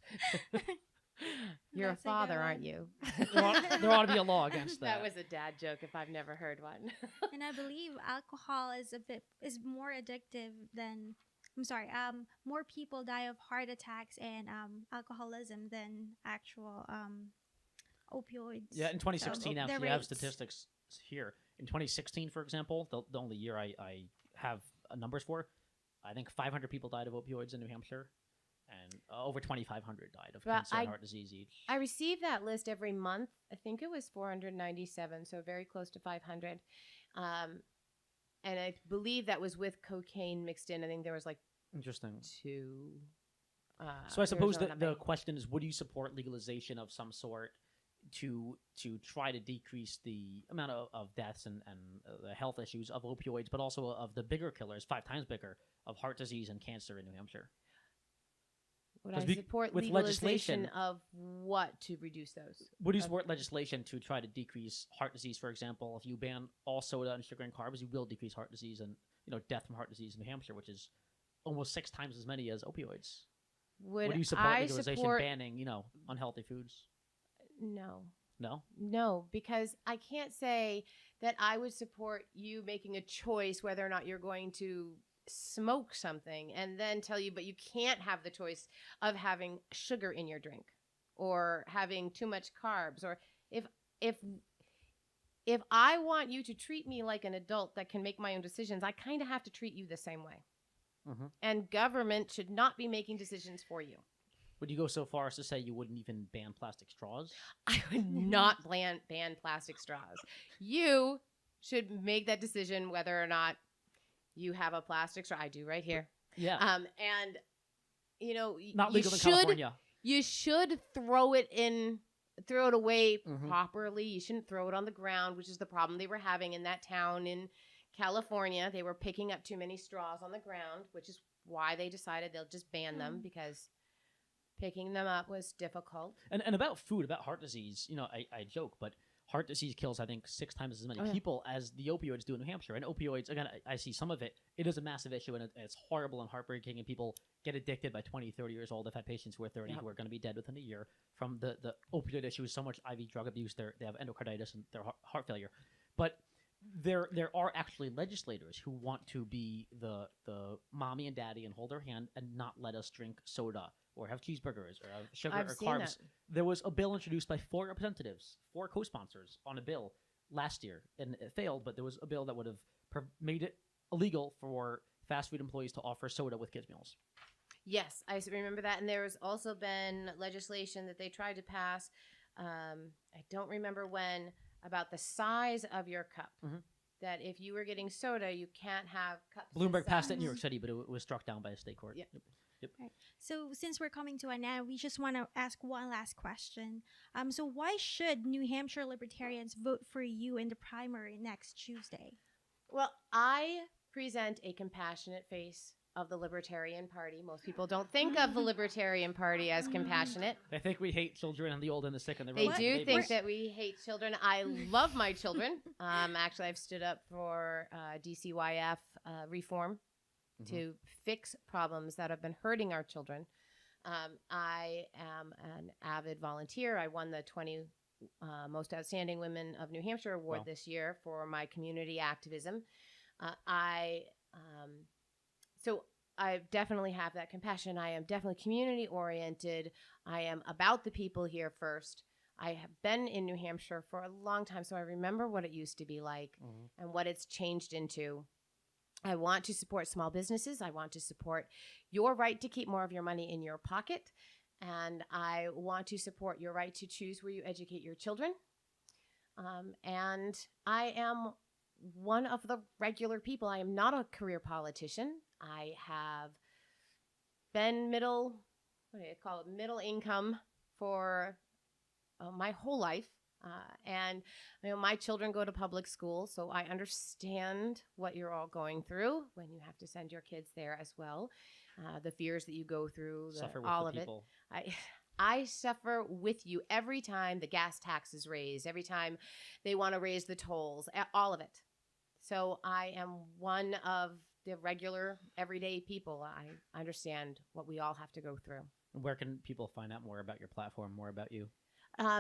You're a That's a good father, aren't one. you? There ought to be a law against that. That was a dad joke if I've never heard one. And I believe alcohol is more addictive than more people die of heart attacks and alcoholism than actual opioids. Yeah, in 2016, the actually, I have rates. statistics here. In 2016, for example, the only year I have numbers for, I think 500 people died of opioids in New Hampshire, and over 2,500 died of Well, cancer and heart disease each. I receive that list every month. I think it was 497, so very close to 500. And I believe that was with cocaine mixed in. I think there was like Interesting. 2. So I suppose there was the not question is, would you support legalization of some sort to try to decrease the amount of deaths and the health issues of opioids, but also of the bigger killers, 5 times bigger, of heart disease and cancer in New Hampshire? Would I 'Cause we- support with legalization legislation- of what to reduce those? Would you support legislation to try to decrease heart disease, for example? If you ban all soda and sugar and carbs, you will decrease heart disease and death from heart disease in New Hampshire, which is almost 6 times as many as opioids. Would you support I legalization support banning, unhealthy foods? No. No? No, because I can't say that I would support you making a choice whether or not you're going to smoke something and then tell you, but you can't have the choice of having sugar in your drink or having too much carbs. Or if I want you to treat me like an adult that can make my own decisions, I kind of have to treat you the same way. Mhm. And government should not be making decisions for you. Would you go so far as to say you wouldn't even ban plastic straws? I would not ban plastic straws. You should make that decision whether or not you have a plastic straw. I do right here. Yeah. And Not you legal in should, California. You should throw it away Mhm. properly. You shouldn't throw it on the ground, which is the problem they were having in that town in California. They were picking up too many straws on the ground, which is why they decided they'll just ban them because picking them up was difficult. And about food, about heart disease, I joke, but heart disease kills, I think, 6 times as many Oh, yeah. people as the opioids do in New Hampshire. And opioids, again, I see some of it. It is a massive issue, and it's horrible and heartbreaking, and people get addicted by 20, 30 years old. I've had patients who are 30 Yep. who are going to be dead within a year from the opioid issue. So much IV drug abuse, they have endocarditis and their heart failure. But there are actually legislators who want to be the mommy and daddy and hold their hand and not let us drink soda or have cheeseburgers or have sugar I've or seen carbs. that. There was a bill introduced by 4 representatives, 4 co-sponsors on a bill last year, and it failed, but there was a bill that would have made it illegal for fast food employees to offer soda with kids' meals. Yes, remember that. And there's also been legislation that they tried to pass. I don't remember when, about the size of your cup. Mhm. That if you were getting soda, you can't have cups. Bloomberg passed it in New Mhm. York City, but it was struck down by a state court. Yeah. So since we're coming to an end, we just want to ask one last question. So why should New Hampshire Libertarians vote for you in the primary next Tuesday? Well, I present a compassionate face of the Libertarian Party. Most people don't think of the Libertarian Party as compassionate. They think we hate children and the old and the sick and the They road. do think that we hate children. I love my children. Actually, I've stood up for DCYF reform to fix problems that have been hurting our children. I am an avid volunteer. I won the 20 Most Outstanding Women of New Hampshire Award Wow. this year for my community activism. So I definitely have that compassion. I am definitely community oriented. I am about the people here first. I have been in New Hampshire for a long time, so I remember what it used to be like and what it's changed into. I want to support small businesses. I want to support your right to keep more of your money in your pocket. And I want to support your right to choose where you educate your children. And I am one of the regular people. I am not a career politician. I have been middle income for my whole life. And my children go to public school, so I understand what you're all going through when you have to send your kids there as well. The fears that you go through, Suffer with all the of people. it. I suffer with you every time the gas tax is raised, every time they want to raise the tolls, all of it. So I am one of the regular, everyday people. I understand what we all have to go through. And where can people find out more about your platform, more about you?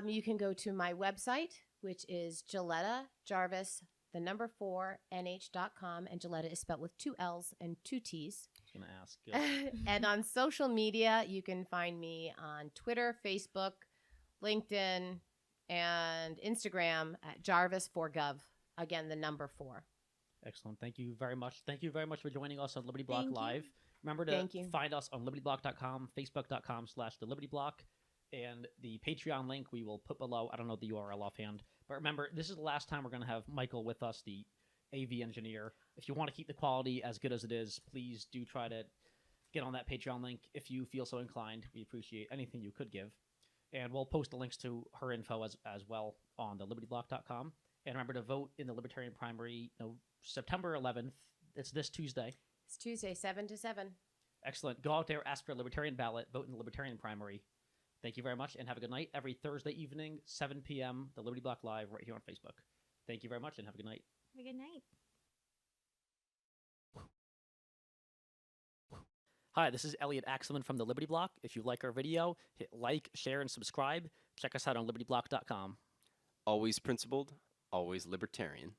You can go to my website, which is Gilletta Jarvis, 4nh.com. And Gilletta is spelled with 2 L's and 2 T's. I was going to ask. Good. And on social media, you can find me on Twitter, Facebook, LinkedIn, and Instagram at Jarvis4Gov. Again, 4. Excellent. Thank you very much. Thank you very much for joining us on Liberty Block Thank you. Live. Remember to Thank you. find us on libertyblock.com, facebook.com/the Liberty Block, and the Patreon link we will put below. I don't know the URL offhand, but remember, this is the last time we're going to have Michael with us, the AV engineer. If you want to keep the quality as good as it is, please do try to get on that Patreon link if you feel so inclined. We appreciate anything you could give. And we'll post the links to her info as well on the libertyblock.com. And remember to vote in the Libertarian primary, September 11th. It's this Tuesday. It's Tuesday, 7 to 7. Excellent. Go out there, ask for a Libertarian ballot, vote in the Libertarian primary. Thank you very much, and have a good night. Every Thursday evening, 7 p.m., the Liberty Block Live right here on Facebook. Thank you very much, and have a good night. Have a good night. Hi, this is Elliot Axelman from the Liberty Block. If you like our video, hit like, share, and subscribe. Check us out on libertyblock.com. Always principled, always libertarian.